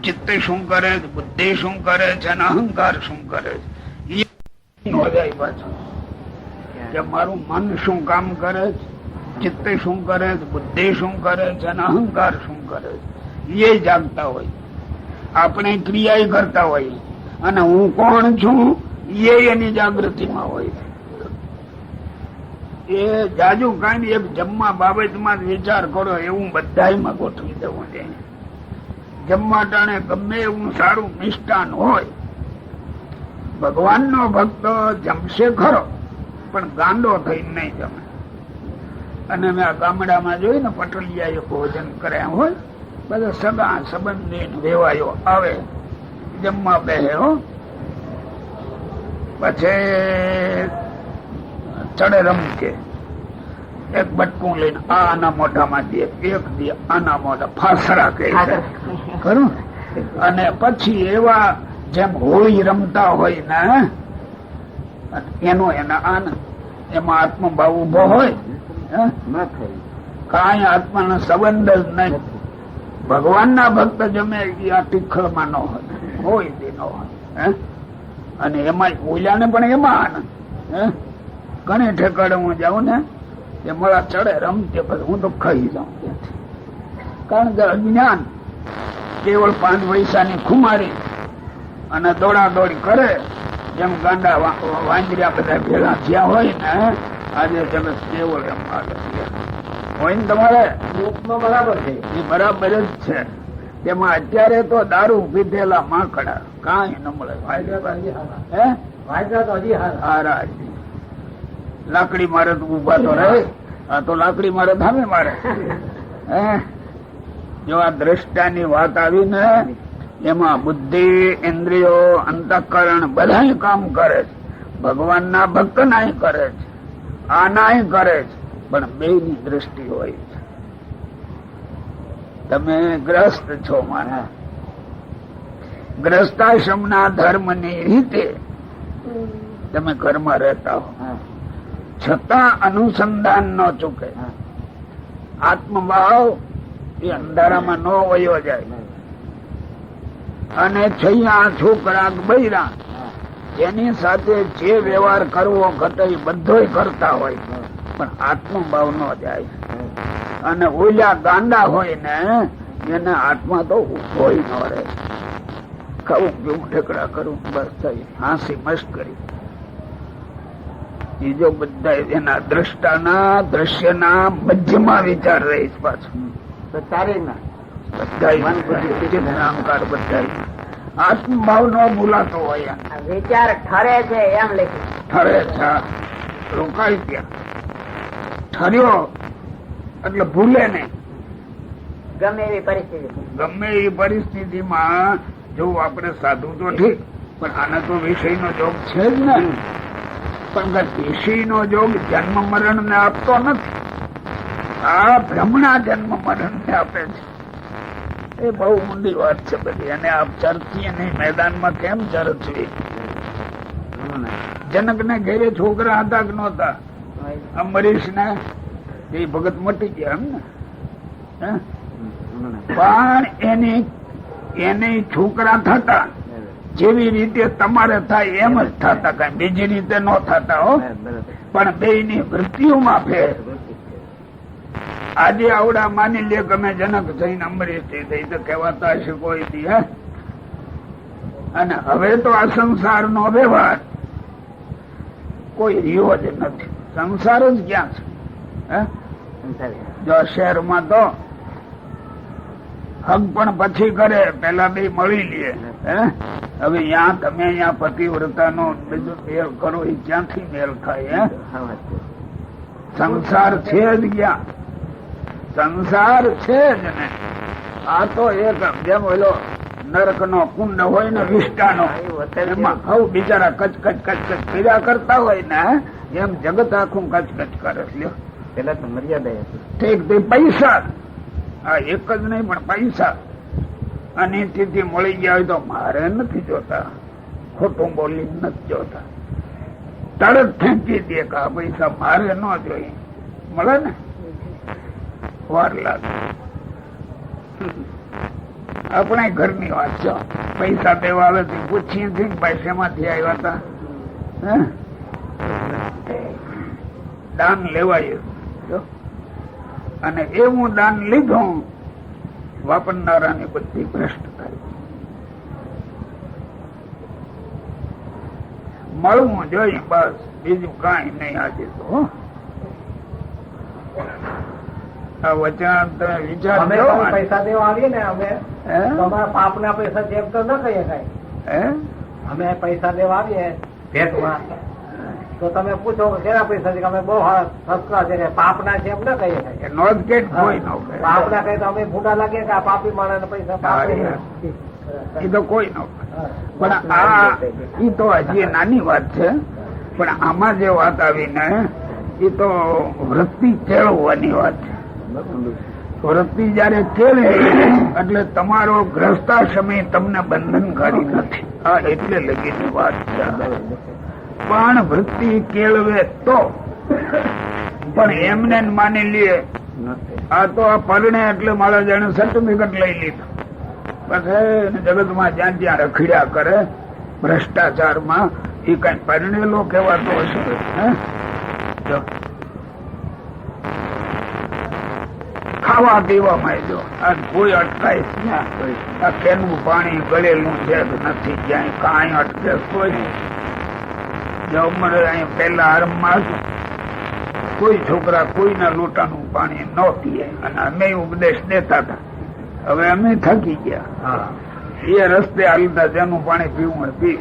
ચિત્ત શું કરે છે, બુદ્ધિ શું કરે છે અને અહંકાર શું કરે છે. એ ન જાય પાછું કે મારું મન શું કામ કરે છે, ચિત્ત શું કરે છે, બુદ્ધિ શું કરે છે અને અહંકાર શું કરે છે. એ જાગતા હોય. આપણે ક્રિયા કરતા હોય અને હું કોણ છું એ એની જાગૃતિમાં હોય. એ જાજુ કઈ એક જમવા બાબતમાં વિચાર કરો એવું બધામાં ગોઠવી દેવું છે. જમવા ટાણે ગમે એવું સારું મિષ્ટાન હોય, ભગવાન નો ભક્ત જમશે ખરો પણ ગાંડો થઈને નહીં જમે. અને મેં આ ગામડામાં જોઈ ને પટલિયા ભોજન કર્યા હોય, બધા સગા સંબંધી વેવાયો આવે જમવા બેહે હો. પછી ચડે રમકે એક બટકું લઈને આના મોઢામાં દે, એક દે આના મોઢા ફાસરા કહે ખરું. અને પછી એવા જેમ હોળી રમતા હોય ને એનો એના આનંદ, એમાં આત્મભાવ ઉભો હોય કઈ આત્માનો સંબંધ જ નહીં. ભગવાન ના ભક્ત જમે આ ટીખળમાં ન હોય તે ન હોય. અને એમાં ઓલ્યાને પણ એમાં આનંદ. ઘણી ઠેકાડે હું જાઉં ને એ મળા ચડે રમતે પછી હું તો ખાઈ જાઉં ત્યાંથી. કારણ કે અજ્ઞાન કેવળ 5 પૈસાની ખુમારી અને દોડાદોડી કરે જેમ ગાંડા વાંદરિયા બધા ભેગા થયા હોય ને આજે તમે કેવળ એમ હોય ને તમારે બરાબર છે. એ બરાબર જ છે. તેમાં અત્યારે તો દારૂ પીધેલા માકડા કાંઈ ન મળે. લાકડી મારે તો ઉભા તો રહે આ તો લાકડી મારે ધામે મારે. જો આ દ્રષ્ટાની વાત આવી ને એમાં બુદ્ધિ, ઇન્દ્રિયો, અંતઃકરણ બધા કામ કરે છે. ભગવાનના ભક્ત નાય કરે છે, આ નાય કરે છે, પણ બે ની દ્રષ્ટિ હોય છે. તમે ગ્રસ્ત છો મારા, ગ્રસ્તાશ્રમના ધર્મની રીતે તમે ઘરમાં રહેતા હો, છતાં અનુસંધાન ન ચૂકે. આત્મભાવ એ અંધારામાં ન વયો જાય. અને છૈયા છોકરા બૈરા એની સાથે જે વ્યવહાર કરવો ઘટે બધો કરતા હોય, પણ આત્મભાવ ન જાય. અને ઓલા ગાંડા હોય ને એને આત્મા તો હોય ન રહે. ખાવું પીવું ઠેકડા કરું બસ થઈ હાંસી મસ્કરી. બીજો બધા એના દ્રષ્ટાના દ્રશ્યના મધ્યમાં વિચાર રહીશ પાછું. અહંકાર બધા આત્મભાવ નો ભૂલાતો હોય.
વિચાર ઠરે છે એમ લખ્યું.
ઠરે છે, રોકાઈ ગયા. ઠર્યો એટલે ભૂલે નહીં.
ગમે એવી પરિસ્થિતિ,
ગમે એવી પરિસ્થિતિમાં જો આપણે સાધુ તો ઠીક, પણ આને તો વિષય નો જોગ છે જ ને. પણ વિષય નો જોગ જન્મ મરણ ને આપતો નથી. આ ભ્રમણા જન્મ મરણ ને આપે છે. એ બહુ ઊંડી વાત છે બધી. અને આપ ચર્ચીએ નહીં, મેદાનમાં કેમ ચર્ચવી? જનક ને ઘેરે છોકરા હતા કે નહોતા? અમરીશ ને એ ભગત મટી ગયા એમ ને. પણ એની છોકરા થતા જેવી રીતે તમારે થાય એમ જ થતા, કઈ બીજી રીતે ન થતા હો. પણ બે ની વૃત્તિઓમાં ફેર. આજે આવડા માની લે કે અમે જનક થઈને અમરીશ થઈ તો કહેવાતા હશે કોઈ દી. અને હવે તો આ સંસાર નો વ્યવહાર કોઈ રહ્યો જ નથી. સંસાર જ ક્યાં છે? જો શહેરમાં તો હક પણ પછી કરે, પેલા બે મળી લે. હવે ત્યાં તમે અહીંયા પતિવ્રતા નો બીજો મેળ કરો એ ક્યાંથી મેળ થાય? સંસાર છે જ ક્યાં? સંસાર છે જ ને. આ તો એક જેમ ઓલો નરક નો કુંડ હોય ને વિષ્ટાનો, એમાં હવ બિચારા કચ કચ કચ કચ કર્યા કરતા હોય ને, એમ જગત આખું કચ કચ કરે. લ્યો
પેલા તો મર્યાદા
ઠીક તે પૈસા, આ એક જ નહીં પણ પૈસા અને તેથી મળી ગયા હોય તો મારે નથી જોતા, ખોટું બોલી નથી જોતા. તરત ફેંકી દે કે આ પૈસા મારે ન જોઈએ. મળે ને વાર લાગે. આપણે ઘરની વાત છે. પૈસા દેવા આવે તો પૂછીએ છીએ પૈસામાંથી આવ્યા હતા. દાન લેવાયું અને એવું દાન લીધું વાપરનારાની બધી ભ્રષ્ટ થાય. મળવું જોઈએ બસ, બીજું કઈ નહીં. આજે તો આ વચન તમે વિચાર
પૈસા દેવા આવીએ ને અમે તમારા પાપ ના પૈસા જેમ તો ન કહીએ કઈ. અમે પૈસા દેવા આવીએ ભેટમાં તો તમે પૂછો કે કેના પૈસા છે? અમે બહુ સસ્તા છે, પાપ ના છે એમ ન કહીએ. પાપ ના કહીએ તો અમે ભૂંડા લાગીએ કે આ પાપી માણસ પૈસા
એ તો કોઈ ન. પણ આ ઈ તો હજી નાની વાત છે. પણ આમાં જે વાત આવી ને એ તો વૃત્તિ કેળવવાની વાત છે. વૃત્તિ જયારે કેળવે એટલે તમારો ગ્રસ્તાશ્રમી તમને બંધનકારી નથી. આ એટલે લગીની વાત છે. પણ વૃત્તિ કેળવે તો. પણ એમને માની લે આ તો આ પરણે એટલે મારા જાણે સર્ટિફિકેટ લઈ લીધું, પછી જગતમાં જ્યાં જ્યાં રખડ્યા કરે ભ્રષ્ટાચારમાં, એ કઈ પરણેલો કહેવાતો હશે? ખાવા પીવામાં જો આ કોઈ અટકાય ક્યાં? આ કેનું પાણી ગળેલું છે કે નથી, ક્યાંય કાંઈ અટકે કોઈ. પેલા આરંભમાં કોઈ છોકરા કોઈના લોટાનું પાણી ન પીએ અને અમે ઉપદેશ દેતા હતા. હવે અમે થકી ગયા. એ રસ્તે હાલતા જેનું પાણી પીવું પી.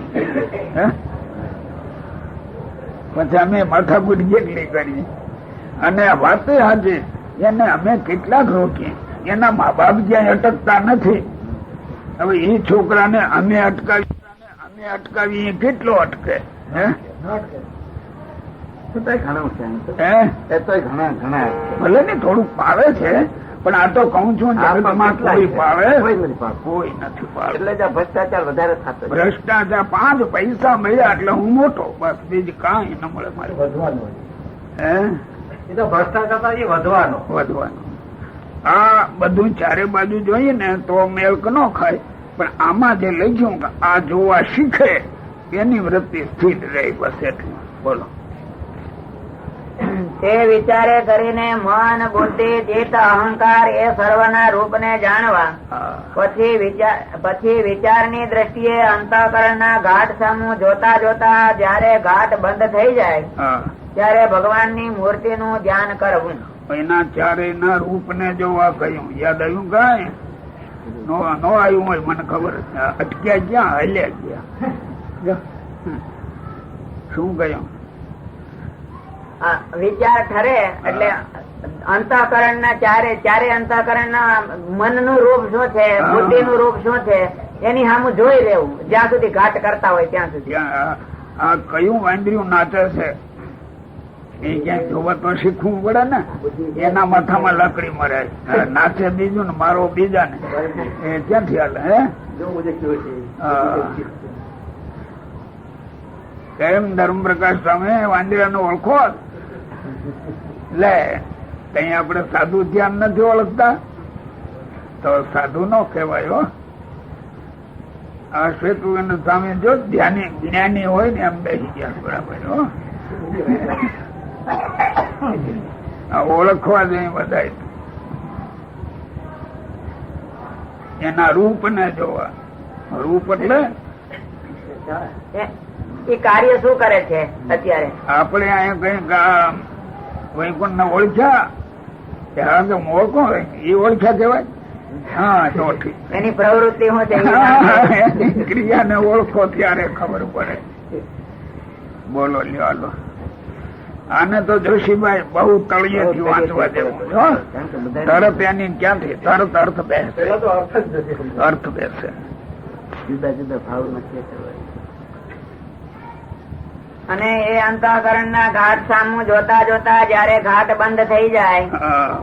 પછી અમે માથાકૂટ કેટલી કરી. અને વાત હાજી એને અમે કેટલાક રોકીએ, એના મા બાપ જ્યાં અટકતા નથી. હવે એ છોકરાને અમે અટકાવી એ કેટલો અટકે? હે ભલે ને થોડુંક પાવે છે, પણ આ તો કઉ છું કોઈ પાવે કોઈ નથી પાવે.
એટલે ભ્રષ્ટાચાર વધારે થતો.
ભ્રષ્ટાચાર 5 પૈસા મળ્યા એટલે હું મોટો, બસ બીજું કાંઈ ન મળે મારે.
વધવાનું
હે
એ તો ભ્રષ્ટાચાર એ વધવાનો.
આ બધું ચારે બાજુ જોઈએ ને તો મેલ્ક ન ખાય, પણ આમાં જે લખ્યું કે આ જોવા શીખે એની વૃત્તિ સ્થિર રહી, બસ એટલું. બોલો.
તે વિચારે કરીને મન બુદ્ધિ ચિત્ત અહંકાર એ સર્વના રૂપને જાણવા, પછી વિચારની દ્રષ્ટિએ અંતઃકરણના ઘાટ સામું જોતા જોતા જયારે ઘાટ બંધ થઈ જાય ત્યારે ભગવાનની મૂર્તિનું ધ્યાન કરવું.
એના ચારેયના રૂપને જોવા કહ્યું. યાદ આવ્યું કાંઈ? નો આવ્યું હોય મને ખબર. અટક્યા ક્યાં? હલ્યા ગયા. શું કહ્યું?
વિચાર ઠરે એટલે અંતઃકરણ ના ચારે અંતઃકરણ ના મન નું રૂપ શું છે, બુદ્ધિ નું રૂપ શું છે એની સામું જોઈ રહેવું જ્યાં સુધી ઘાટ કરતા હોય ત્યાં સુધી.
આ કયું વાંદર્યું નાચે છે એ ક્યાંક જોવા તો શીખવું પડે ને. એના માથામાં લકડી મરે, નાચે બીજું ને મારો બીજા ને, એ ક્યાંથી હાલે? હે કેમ ધર્મપ્રકાશ સ્વામી વાંદરા નો ઓળખો? લે કઈ આપડે સાધુ ધ્યાન નથી ઓળખતા તો સાધુ નો કહેવાય. આ શ્વેતુ સ્વામી જો ધ્યાની જ્ઞાની હોય ને એમ બેસી ગયા બરાબર. ઓળખવા જોઈએ બધા. એના રૂપ ને જોવા. રૂપ એટલે
એ કાર્ય શું કરે છે અત્યારે? આપણે
અહીંયા કઈ વૈકુંઠ ને ઓળખ્યા ઓળખો એ ઓળખ્યા કેવાય. હા તો ઠીક.
એની પ્રવૃત્તિ શું છે
એની ક્રિયા ને ઓળખો ત્યારે ખબર પડે. બોલો લ્યો. આને તો જોશીભાઈ બહુ તળિયેથી વાંચવા દેવું. તરત એની ક્યાંથી તરત અર્થ બેસે. અર્થ બેસે.
જુદા જુદા ભાવ નથી.
અને એ અંતઃકરણ ના ઘાટ સામું જોતા જોતા જયારે ઘાટ બંધ થઈ જાય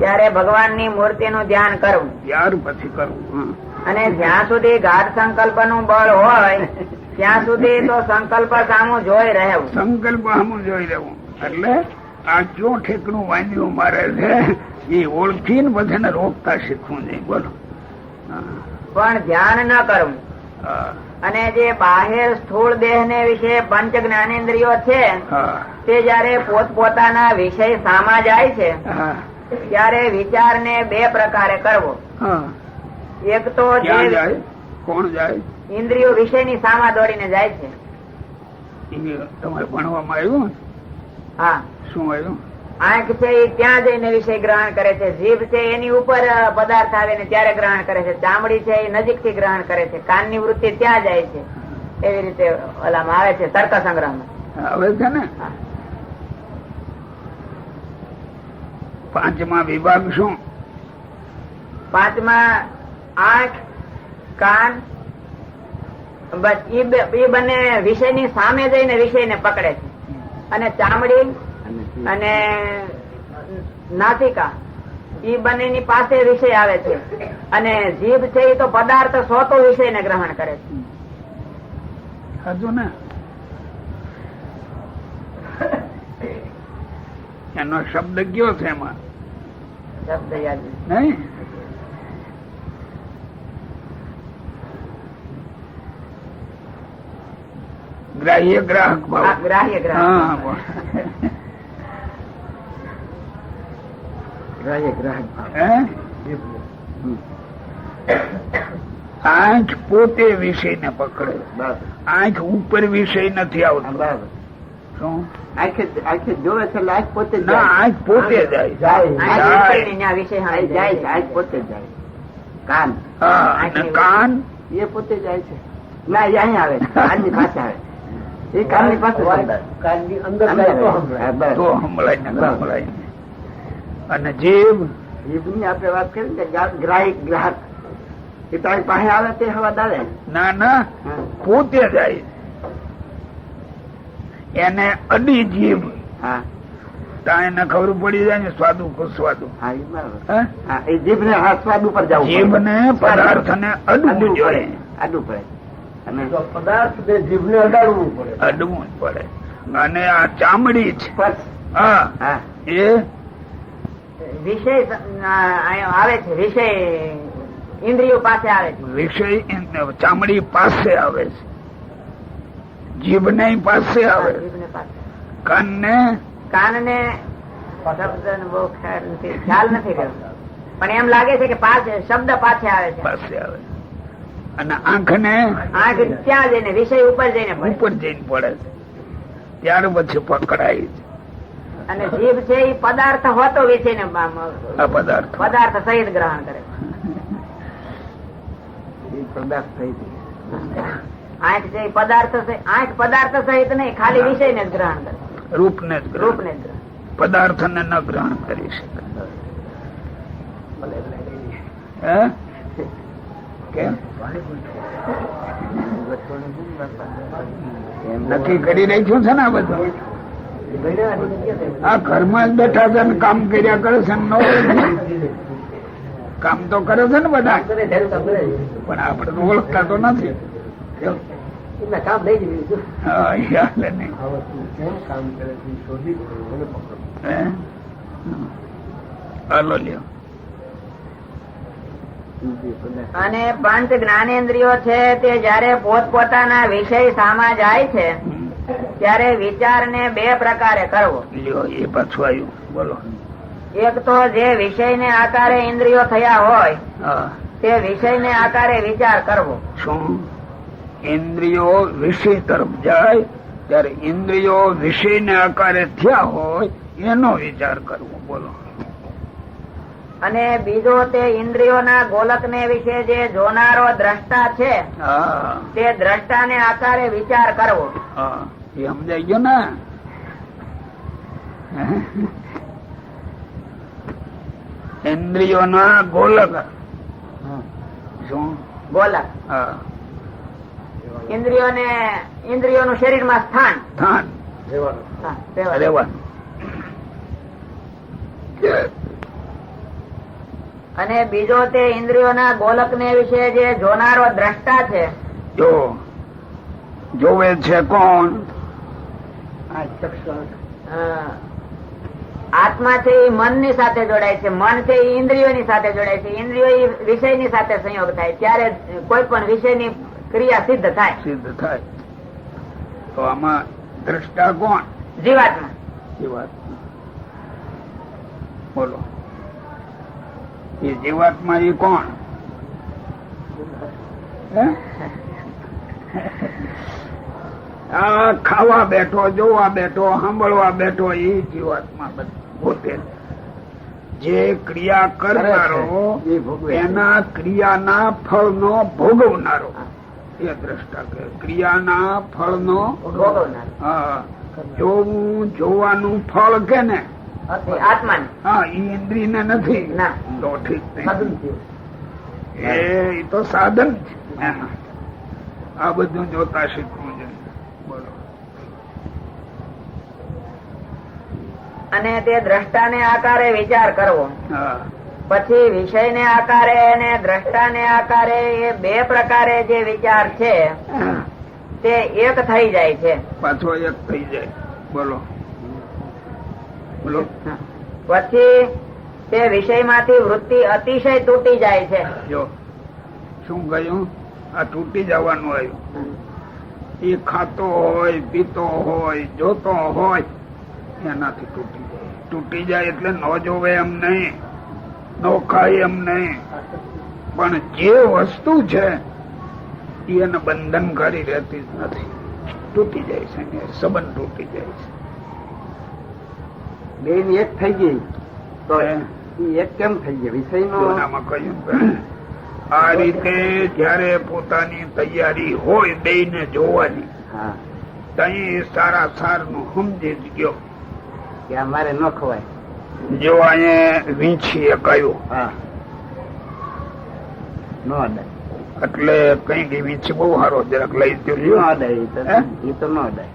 ત્યારે ભગવાન ની મૂર્તિ નું ધ્યાન કરવું.
ત્યાર પછી કરવું.
અને જ્યાં સુધી ઘાટ સંકલ્પ નું બળ હોય ત્યાં સુધી તો સંકલ્પ સામું જોઈ રહેવું.
સંકલ્પ સામું જોઈ રહેવું એટલે આ જો ઠેકણું વાંધ્યું મારે છે એ ઓળખીને બધાને રોકતા શીખવું નહીં. બોલો.
પણ ધ્યાન ન કરવું. અને જે બાહેર સ્થૂળ દેહ ને વિશે પંચ જ્ઞાનેન્દ્રિયો છે તે જયારે પોતપોતાના વિષય સામા જાય છે ત્યારે વિચાર ને 2 પ્રકારે કરવો. એક તો
કોણ જાય?
ઇન્દ્રિયો વિષય ની સામા દોડીને જાય છે.
તમારે ભણવામાં આવ્યું?
હા.
શું આવ્યું?
આંખ છે એ ત્યાં જઈને વિષય ગ્રહણ કરે છે. જીભ છે એની ઉપર પદાર્થ આવે ને ત્યારે ગ્રહણ કરે છે. ચામડી છે એ નજીક થી ગ્રહણ કરે છે. કાનની વૃત્તિ ત્યાં જાય છે. એવી રીતે ઓલામાં આવે છે તર્ક સંગ્રહમાં
આવે છે ને. 5મા વિભાગ શું?
5મા આંખ કાન બસ એ બંને વિષય ની સામે જઈને વિષય ને પકડે છે. અને ચામડી અને નાસિકા એ બંને ની પાસે વિષય આવે છે. અને જીભ છે એ તો પદાર્થ સોતો વિષય ને ગ્રહણ કરે છે.
હજુ ને એનો શબ્દ કયો છે એમાં?
શબ્દ યાદ
નહીં. ગ્રાહ્ય ગ્રાહક ભાવ.
ગ્રાહ્ય ગ્રાહક. આંખ પોતે વિષય ને પકડે. આંખ ઉપર વિષય નથી આવતો. શું?
આંખે જોવે છે આંખ પોતે
આંખ પોતે જાય.
આંખ પોતે જાય. કાન
કાન
એ પોતે જાય છે. ના એ અહીં આવે કાનની પાસે આવે. એ કાનની પાસે
કાનની અંદર
તો સંભળાય. અને જીભ
જીભની આપણે વાત કરી કે ગ્રાહક ગ્રાહક એ તારી પાસે આવે તે હવા દાવે.
ના ના પોતે જાય એને અડી જીભ
હા
ત્યાં એને ખબર પડી જાય ને સ્વાદુ કુસ્વાદુ.
હા એ બરાબર.
હે?
હા એ જીભ ને સ્વાદ ઉપર જવું
જીભ ને પદાર્થ ને અડવું જોઈએ.
અડવું પડે અને
તો પદાર્થ ને જીભને અડાડવું પડે.
અડવું જ પડે. અને આ ચામડી છે
સ્પર્શ.
હા
હા
એ
વિષય આવે છે, વિષય ઇન્દ્રિયો પાસે આવે છે.
વિષય ચામડી પાસે આવે છે, જીભ ને પાસે આવે,
જીભને પાસે.
કાન ને
શબ્દ બહુ ખ્યાલ નથી રહ્યો, પણ એમ લાગે છે કે શબ્દ પાછે આવે છે.
પાસે આવે, અને આંખ ને
આંખ ત્યાં જઈને વિષય ઉપર જઈને પડે.
ઉપર જઈને પડે છે, ત્યાર પછી પકડાય છે.
અને જીભ છે એ પદાર્થ હોતો વિષય ને
આ પદાર્થ
પદાર્થ સહિત ગ્રહણ કરે.
એ પદાર્થ થઈ ગઈ.
આંખ છે એ પદાર્થ આંખ પદાર્થ સહિત નહીં, ખાલી વિષય ને જ ગ્રહણ કરે,
રૂપ ને જ
રૂપ
ગ્રહણ,
ને જ ગ્રહણ.
પદાર્થ ને ન ગ્રહણ કરી શકે. હે? કેમ નક્કી કરી રાખ્યું છે ને આ બધું? આ ઘરમાં જ બેઠા છે ને કામ કર્યા કરે છે ને કામ તો કરે છે ને બધા, પણ આપણે તો ઓળખતા તો નથી.
કામ લઈ જવું.
હા યાદ નહીં.
કેમ કામ કરે છે શોધી મને પકડો.
હે? હાલો લ્યો.
અને પંચ જ્ઞાનેન્દ્રિયો છે તે જયારે પોતપોતાના વિષય સામા જાય છે ત્યારે વિચાર ને બે પ્રકારે કરવો.
લ્યો એ પાછું આવ્યું, બોલો.
એક તો જે વિષય ને આકારે ઇન્દ્રિયો થયા હોય
હા
તે વિષય ને આકારે વિચાર કરવો.
શું? ઇન્દ્રિયો વિષય તરફ જાય ત્યારે ઇન્દ્રિયો વિષય ને આકારે થયા હોય એનો વિચાર કરવો, બોલો.
અને બીજો તે ઇન્દ્રિયોના ગોલક ને વિશે જે જોનારો દ્રષ્ટા છે
હા
તે દ્રષ્ટા ને આકારે વિચાર કરવો.
હા એ સમજાઈ ગયો ને? ઇન્દ્રિયોના ગોલક. શું?
ગોલક
હા
ઇન્દ્રિયોનું શરીરમાં સ્થાન.
સ્થાન
હા, રહેવાનું.
રહેવાનું.
અને બીજો તે ઇન્દ્રિયોના ગોલક ને વિશે જે જોનારો દ્રષ્ટા છે
જો જોવે છે કોણ?
આત્મા છે એ મન ની સાથે જોડાય છે, મન છે એ ઇન્દ્રિયોની સાથે જોડાય છે, ઇન્દ્રિયો એ વિષયની સાથે સંયોગ થાય ત્યારે કોઈ પણ વિષયની ક્રિયા સિદ્ધ થાય.
સિદ્ધ થાય. તો આમાં દ્રષ્ટા કોણ?
જીવાત્મા.
એ વાત બોલો. એ જીવાત્મા એ કોણ? હે? આ ખાવા બેઠો, જોવા બેઠો, સાંભળવા બેઠો એ જીવાત્મા પોતે. જે ક્રિયા કરનારો
એ ભોગવે.
એના ક્રિયાના ફળનો ભોગવનારો એ દ્રષ્ટા કહે. ક્રિયાના ફળનો
ભોગવનાર.
હા જોવું, જોવાનું ફળ કે ને
આત્માને.
હા એ ઇન્દ્રિય ને નથી.
ના.
તો ઠીક
સાધન
નહીં.
છે.
એ તો સાધન છે એના. આ બધું જોતા શીખવું જોઈએ, બોલો.
અને તે દ્રષ્ટાને આકારે વિચાર કરવો.
હા
પછી વિષય ને આકારે અને દ્રષ્ટા ને આકારે એ બે પ્રકારે જે વિચાર છે તે એક થઈ જાય છે.
પાછો એક થઈ જાય, બોલો બોલો.
પછી તે વિષય માંથી વૃત્તિ અતિશય તૂટી જાય છે.
જો શું કહ્યું? આ તૂટી જવાનું આવ્યું. એ ખાતો હોય, પીતો હોય, જોતો હોય એનાથી તૂટી જાય. તૂટી જાય એટલે ન જોવે એમ નહીં, ન ખાય એમ નહીં, પણ જે વસ્તુ છે એને બંધન કરી રહેતી જ નથી. તૂટી જાય છે, સંબંધ તૂટી જાય છે.
બે ની એક થઈ ગઈ તો
હે?
એ એક કેમ થઈ ગઈ? વિષય નો
આમાં કહ્યું ને, આ રીતે જયારે પોતાની તૈયારી હોય બેયને જોવાની,
હા
તઈ સારા સાર નું સમજી જ ગયો.
કે અમારે ન ખવાય.
જો અહીંયા વીંછી અકાયું
હા નો અડાય
એટલે કઈ વીંછી બહુ સારો જરાક લઈ
નો
ગયો
અડાય એ તો નો અડાય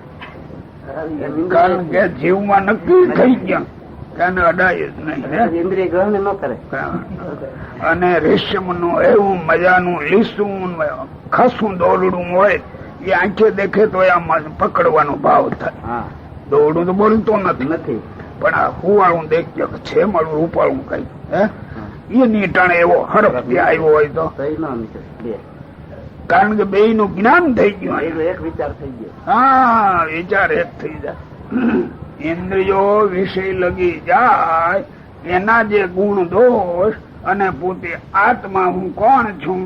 કારણ કે જીવમાં નક્કી થઈ ગયા કે આને અડાય જ નહીં
ઇન્દ્રિય ગ્રહણ ન કરે
અને રેશમ નું એવું મજાનું લીસું ખાસું દોરડું હોય એ આંખે દેખે તો આમાં પકડવાનો ભાવ થાય.
હા
દોરડું તો બોલતો નથી
નથી
પણ આ હુવાળું દેખ્યો કે છે મળું ઉપાડું કઈ હે એ નીટાણે એવો હરફ ત્યાં આવ્યો હોય તો
સહી ન નીકળે બે
કારણ કે બે નું જ્ઞાન થઈ ગયું.
એનો એક વિચાર થઈ ગયો.
હા વિચાર એક થઈ જાય. ઇન્દ્રિયો વિષય લગી જાય એના જે ગુણ દોષ અને પોતે આત્મા હું કોણ છું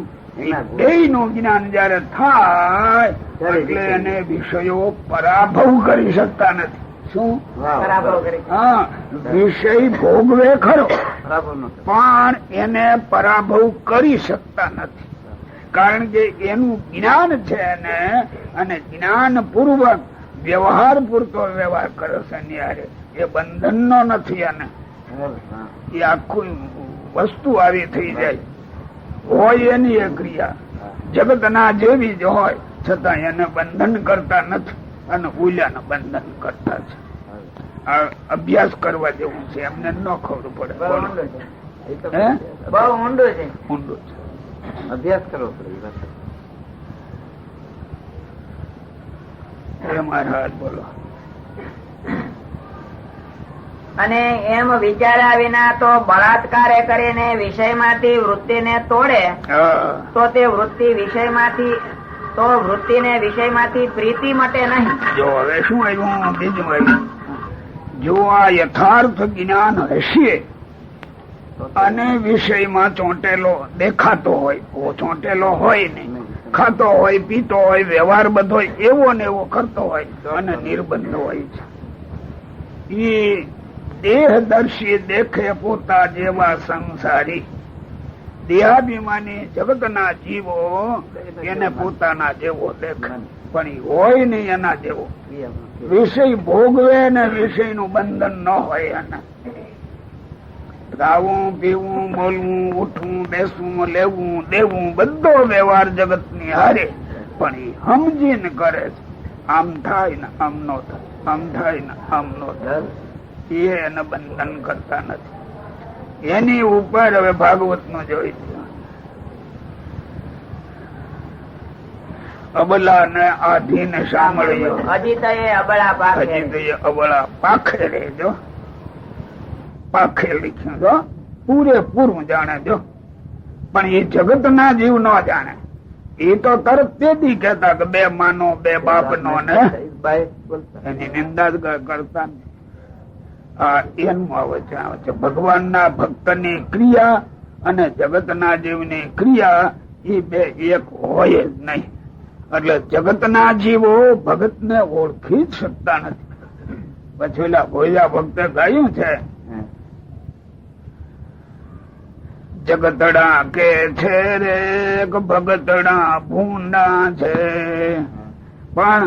બે નું જ્ઞાન જયારે થાય એટલે એને વિષયો પરાભવ કરી શકતા નથી. શું હા વિષય ભોગવે ખરો
બરાબર નો
પણ એને પરાભવ કરી શકતા નથી કારણ કે એનું જ્ઞાન છે ને અને જ્ઞાન પૂર્વક વ્યવહાર પૂરતો વ્યવહાર કરે છે ન્યારે એ બંધન નો નથી. અને એ આખું વસ્તુ આવી થઈ જાય હોય એની એ ક્રિયા જગત ના જેવી જ હોય છતાં એને બંધન કરતા નથી અને ઉલ્યાને બંધન કરતા છે. આ અભ્યાસ કરવા જેવું છે એમને ન ખબર પડે.
બહુ ઊંડું છે.
ઊંડું છે.
અભ્યાસ કરવો પડે.
એ મારા હાથ બોલો.
અને એમ વિચાર્યા વિના તો બળાત્કાર કરીને વિષયમાંથી વૃત્તિને તોડે તો તે વૃત્તિ વિષયમાંથી પ્રીતિ માટે નહીં.
જો હવે શું આવ્યું બીજું આવ્યું જો આ યથાર્થ જ્ઞાન હશે અને વિષયમાં ચોંટેલો દેખાતો હોય ચોંટેલો હોય નહીં ખાતો હોય પીતો હોય વ્યવહાર બધો એવો ને એવો કરતો હોય અને નિર્બંધ હોય છે એ દેહદર્શી દેખે પોતા જેવા સંસારી દેહાભિમાની જગતના જીવો એને પોતાના જેવો દેખે પણ એ હોય નહીં એના જેવો. વિષય ભોગવે ને વિષય નું બંધન ન હોય એને ખાવું પીવું બોલવું ઉઠવું બેસવું લેવું દેવું બધો વ્યવહાર જગત ની હારે પણ એ સમજીને કરે છે. આમ થાય ને આમ નો થાય આમ થાય ને આમ નો થાય એને બંધન કરતા નથી. એની ઉપર હવે ભાગવત નું જોઈ અબલા ને આધીન સાંભળ્યો
હજી તો એ અબળા પાકે.
હજી તો એ અબળા પાખે રહેજો પાખે લખ્યું જો પૂરેપૂરું જાણે જો પણ એ જગત ના જીવ ન જાણે. એ તો તરત તેથી કહેતા કે બે માનો બે બાપ નો ને એની નિંદા કરતા એનું આવે છે ભગવાન ના ભક્ત ની ક્રિયા અને જગત ના જીવ ની ક્રિયા એ બે એક હોય જ નહીં. એટલે જગત ના જીવો ભગત ને ઓળખી જ શકતા નથી. પછી ઓલા ભોજા ભક્તે ગાયું છે જગતડા કે છે રે ભગતડા ભૂંડા છે પણ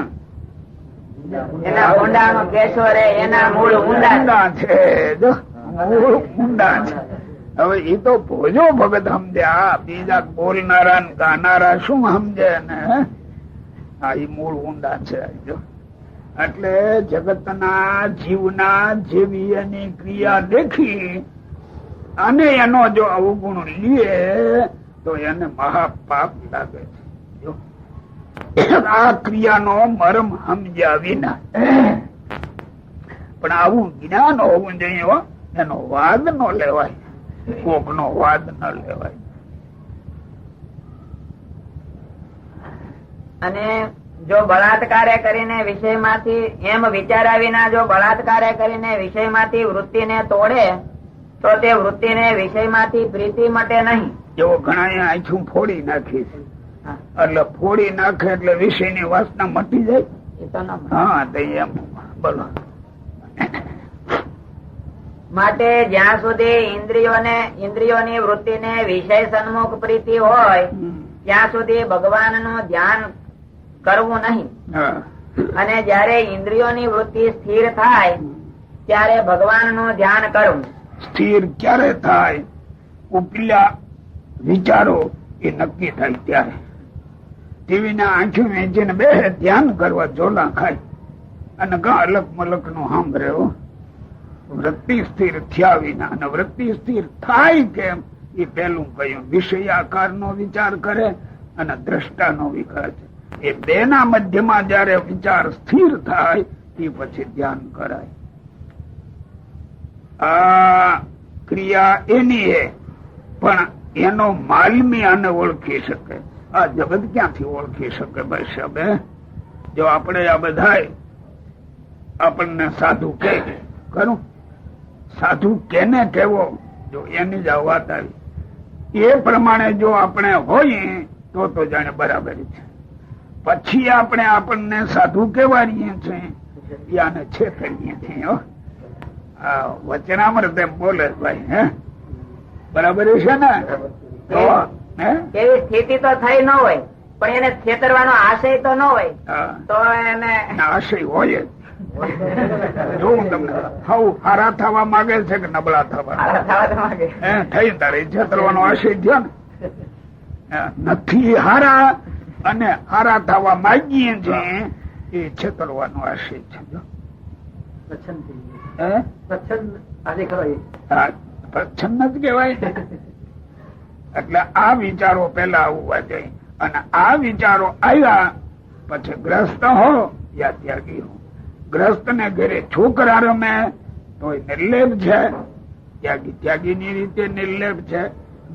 એના ઊંડાનો કેશો રે એના મૂળ ઊંડા
છે મૂળ ઊંડા છે. હવે એ તો ભોજો ભગત સમજ્યા બીજા બોલનારા ગાનારા શું સમજે ને આ એ મૂળ ઊંડા છે. એટલે જગતના જીવના જેવી એની ક્રિયા દેખી અને એનો જો અવગુણ લે તો એને મહાપાપ લાગે છે. આ ક્રિયાનો મરમ સમજ્યા વિના પણ આવું જ્ઞાન હોવું જોઈએ. એનો વાદ ન લેવાય કોક નો વાદ ન લેવાય.
અને જો બળાત્કારે કરીને વિષયમાંથી એમ વિચાર્યા વિના જો બળાત્કારે કરીને વિષયમાંથી વૃત્તિને તોડે તો તે વૃત્તિને વિષયમાંથી પ્રીતિ માટે નહીં.
એવો ઘણા આંખું ફોડી નાખી છે એટલે ફોડી નાખે એટલે વિષયની વાસના મટી જાય. હા તો એમ બોલો.
માટે જ્યાં સુધી ઇન્દ્રિયોની વૃત્તિને વિષય સન્મુખ પ્રીતિ હોય ત્યાં સુધી ભગવાનનું ધ્યાન કરવું નહીં. અને જયારે ઇન્દ્રિયોની વૃત્તિ સ્થિર થાય ત્યારે ભગવાનનું ધ્યાન કરવું.
સ્થિર ક્યારે થાય? ઉપલા વિચારો એ નક્કી થાય ત્યારે. ટીવી ના આંખી વેચીને બે ધ્યાન કરવા ઝોલા ખાય અને ગા અલગ મલક નું સાંભળે. વૃત્તિ સ્થિર થયા વિના, અને વૃત્તિ સ્થિર થાય કેમ એ પેલું કહ્યું. વિષયાકાર નો વિચાર કરે અને દ્રષ્ટા નો વિચાર. એ બે ના મધ્યમાં જયારે વિચાર સ્થિર થાય એ પછી ધ્યાન કરાય. આ ક્રિયા એની હે, પણ એનો માલમી આને ઓળખી શકે. આ જગત ક્યાંથી ઓળખી શકે? ભાઈ સાહેબ, જો આપણે આ બધા આપણને સાધુ કે ખરું, સાધુ કેને કેવો, જો એની જ વાત આવી એ પ્રમાણે જો આપણે હોઈએ તો જાણે બરાબર છે. પછી આપણે આપણને સાધુ કેવાડીએ છીએ, આને છેતરીએ છીએ. વચનામૃત એમ બોલે ભાઈ. હે બરાબર છે ને?
એવી સ્થિતિ તો થઈ ન હોય, પણ એને છેતરવાનો આશય તો ન હોય, તો એને
આશય હોય જ. જોઉં તમને હારા થવા માંગે છે કે નબળા થવા થઈ તારે છેતરવાનો આશય થયો ને. નથી હારા અને હારા થવા માંગીએ છીએ એ છેતરવાનો આશય છે. પ્રચ્છન્ન જ કહેવાય. એટલે આ વિચારો પેલા આવવા જોઈએ, અને આ વિચારો આવ્યા પછી ગ્રસ્ત હો યા ત્યાગી હો. ગ્રસ્ત ને ઘરે છોકરા રમે તો નિર્લેપ છે, ત્યાગી ની રીતે નિર્લેપ છે.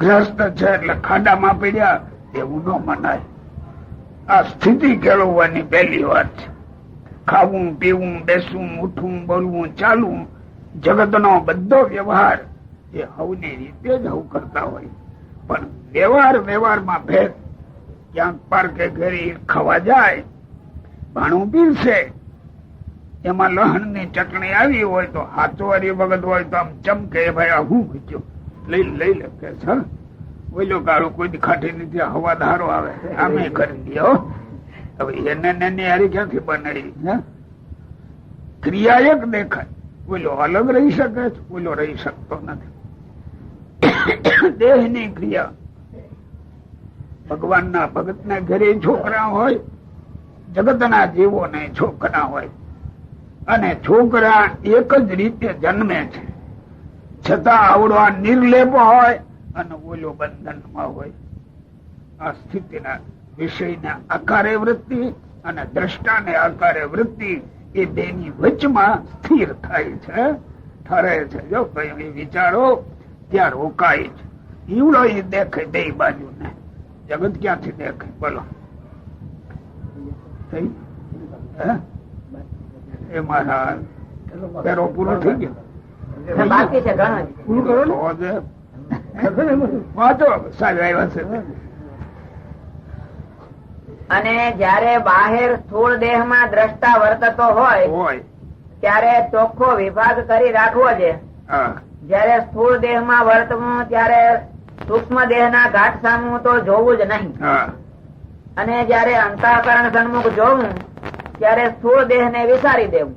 ગ્રસ્ત છે એટલે ખાડામાં પડ્યા એવું ન મનાય. આ સ્થિતિ કેળવવાની પહેલી વાત છે. ખાવું, પીવું, બેસવું, ઉઠવું, બોલવું, ચાલવું, જગત નો બધો વ્યવહાર એ હવની રીતે જ હવ કરતા હોય. પણ વ્યવહારમાં ભેદ. ક્યાંક પાર્કે ઘરે ખાવા જાય, ભાણું પીરશે, એમાં લહણ ની ચટણી આવી હોય તો હાથવારી વખત હોય તો આમ ચમકે, ભાઈ આ હું પૂછ્યું લઈ લે કે છે. બોલ્યો કાળું કોઈ ખાટી નથી, હવા ધારો આવે, આમે કરી દો. હવે એને હારી ક્યાંથી બનાવી? ક્રિયા એક દેખાય, બોલો અલગ રહી શકે છે, બોલો રહી શકતો નથી. દેહ ની ક્રિયા. ભગવાન ના ભગત ના ઘરે છોકરા હોય, જગત ના જીવો ને છોકરા હોય, અને છોકરા એક જ રીતે જન્મે છે, છતાં આવડો નિર્લેપ હોય અને ઓલો બંધનમાં હોય. આ સ્થિતિના વિષયના આકારે વૃત્તિ અને દ્રષ્ટાને આકારે વૃત્તિ એ બેની વચમાં સ્થિર થાય છે, ઠરે છે. જો કઈ વિચારો ત્યાં રોકાય છે. ઈવડો એ દેખે બે બાજુ ને, જગત ક્યાંથી દેખે? બોલો. એ મારા પેરો પૂરો થઈ ગયો,
બાકી છે ઘણો.
વાંચો સાહેબ આવ્યા છે.
અને જયારે બહાર સ્થૂળ દેહ માં દ્રષ્ટા વર્તતો હોય ત્યારે ચોખ્ખો વિભાગ કરી રાખવો છે. જયારે સ્થૂળ દેહ માં વર્તવું ત્યારે સૂક્ષ્મ દેહ ના ઘાટ સામું તો જોવું જ નહીં. અને જયારે અંતઃકરણ સન્મુખ જોવું ત્યારે સ્થૂળ દેહ ને વિસારી દેવું.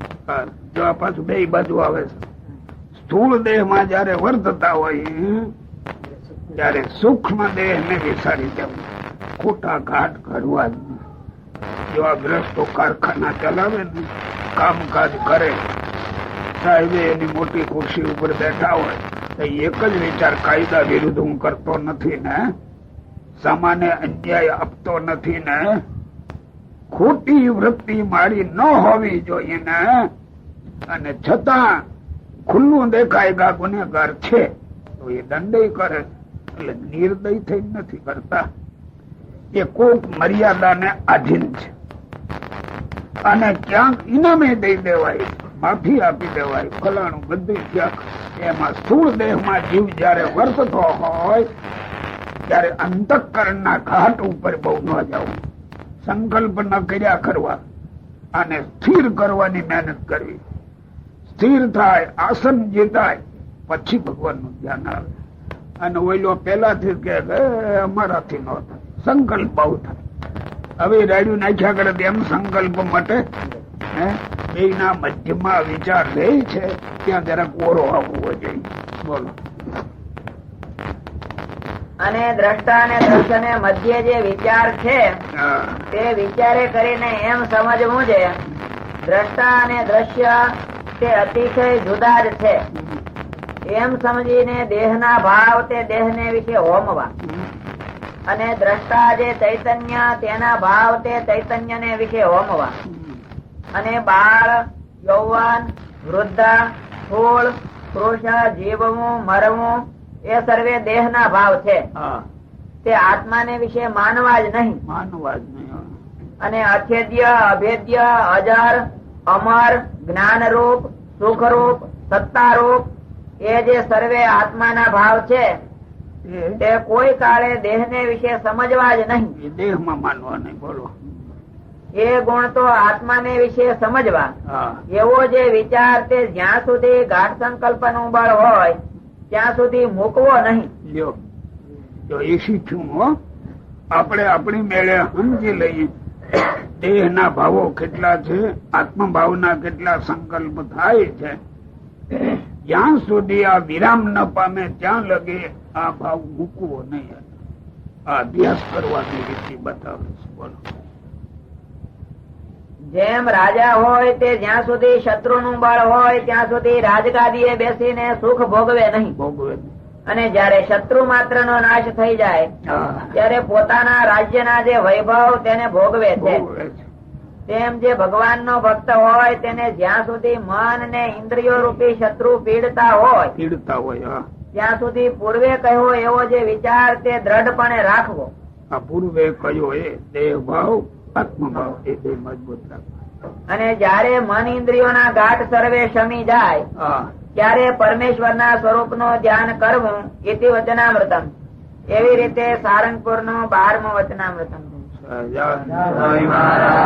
જો પાછું બે બાજુ આવે છે. સ્થૂળ દેહ માં જયારે વર્તતા હોય ત્યારે સૂક્ષ્મ દેહ ને વિસારી દેવું. ખોટા ઘાટ ઘડવા જ. જો આ ગ્રસ્તો કારખાના ચલાવે ને, કામકાજ કરે, સાહેબ એની મોટી ખુરશી ઉપર બેઠા હોય તો એક જ વિચાર, કાયદા વિરુદ્ધ હું કરતો નથી ને, સામાન્ય અન્યાય આપતો નથી ને, ખોટી વૃત્તિ મારી ન હોવી જોઈએ ને, અને છતાં ખુલ્લું દેખાય ગા ગુનેગાર છે તો એ દંડય કરે. એટલે નિર્દય થઈ નથી કરતા, એ કોક મર્યાદાને આધીન છે. અને ક્યાંક ઇનામે દઈ દેવાય, માફી આપી દેવાય, ફલાણું બધું ક્યાંક. એમાં સ્થૂળ દેહમાં જીવ જયારે વર્તતો હોય ત્યારે અંતઃકરણના ઘાટ ઉપર બહુ ન જવું, સંકલ્પ ન કર્યા કરવા, અને સ્થિર કરવાની મહેનત કરવી. સ્થિર થાય, આસન જીતાય, પછી ભગવાનનું ધ્યાન આવે. અને ઓઈલો પેલાથી કે અમારાથી ન થાય, સંકલ્પ બહુ થાય. હવે રાડ્યું નાખ્યા કરે એમ સંકલ્પ માટે. બે ના મધ્યમાં વિચાર રહે છે, ત્યાં જરાક ઓરો આવવો જોઈએ. બોલો.
અને દ્રષ્ટા અને દ્રશ્યને મધ્ય જે વિચાર છે
હા.
તે વિચારે કરીને એમ સમજવું છે દ્રષ્ટા અને દ્રશ્ય તે અતિશય જુદા જ છે એમ સમજીને દેહના ભાવ તે દેહને વિશે હોમવા અને દ્રષ્ટા જે ચૈતન્ય તેના ભાવ તે ચૈતન્યને વિશે હોમવા અને બાળ યૌવન વૃદ્ધા સ્થૂળ પુરુષ જીવવું મરવું એ સર્વે દેહના ભાવ છે
હા.
તે આત્માને વિશે માનવા જ નહીં
માનવા જ નહીં.
અને અછેદ્ય અભેદ્ય અજર અમર જ્ઞાનરૂપ સુખરૂપ સત્તારૂપ એ જે સર્વે આત્માના ભાવ છે તે કોઈ કાળે દેહને વિશે સમજવા જ નહીં.
એ દેહમાં માનવા નહીં. બોલો.
એ ગુણ તો આત્માને વિશે સમજવા
હા.
એવો જે વિચાર તે જ્યાં સુધી ગાઢ સંકલ્પનું બળ હોય ત્યાં સુધી મૂકવો નહીં.
લ્યો, જો એ શીખ્યું હો. આપણે આપણી મેળે સમજી લઈએ દેહના ભાવો કેટલા છે, આત્મભાવના કેટલા સંકલ્પ થાય છે. જ્યાં સુધી આ વિરામ ન પામે ત્યાં લગે આ ભાવ મૂકવો નહીં. આ અભ્યાસ કરવાની રીતિ બતાવે છે. બોલો.
જેમ રાજા હોય તે જ્યાં સુધી શત્રુનું બળ હોય ત્યાં સુધી રાજગાદીએ બેસીને સુખ ભોગવે નહીં
ભોગવે.
અને જયારે શત્રુ માત્ર નો નાશ થઈ જાય
હા.
ત્યારે પોતાના રાજ્યના જે વૈભવ તેને ભોગવે છે.
ભોગવે છે.
તેમ જે ભગવાનનો ભક્ત હોય તેને જ્યાં સુધી મન ને ઇન્દ્રિયો રૂપી શત્રુ પીડતા હોય
પીડતા હોય. હા.
ત્યાં સુધી પૂર્વે કહ્યો એવો જે વિચાર તે દ્રઢપણે રાખવો.
આ પૂર્વે કયો એ દેહ ભાવ આત્મભાવ એ બે મજબૂત રાખવા.
અને જયારે મન ઇન્દ્રિયોના ગાઢ સર્વે શમી જાય
હા.
ત્યારે પરમેશ્વરના સ્વરૂપનું ધ્યાન કરવું ઇતિ વચનામૃતમ. એવી રીતે સારંગપુરનું 12મું વચનામૃતમ.
સહજાનંદ સ્વામી મહારાજ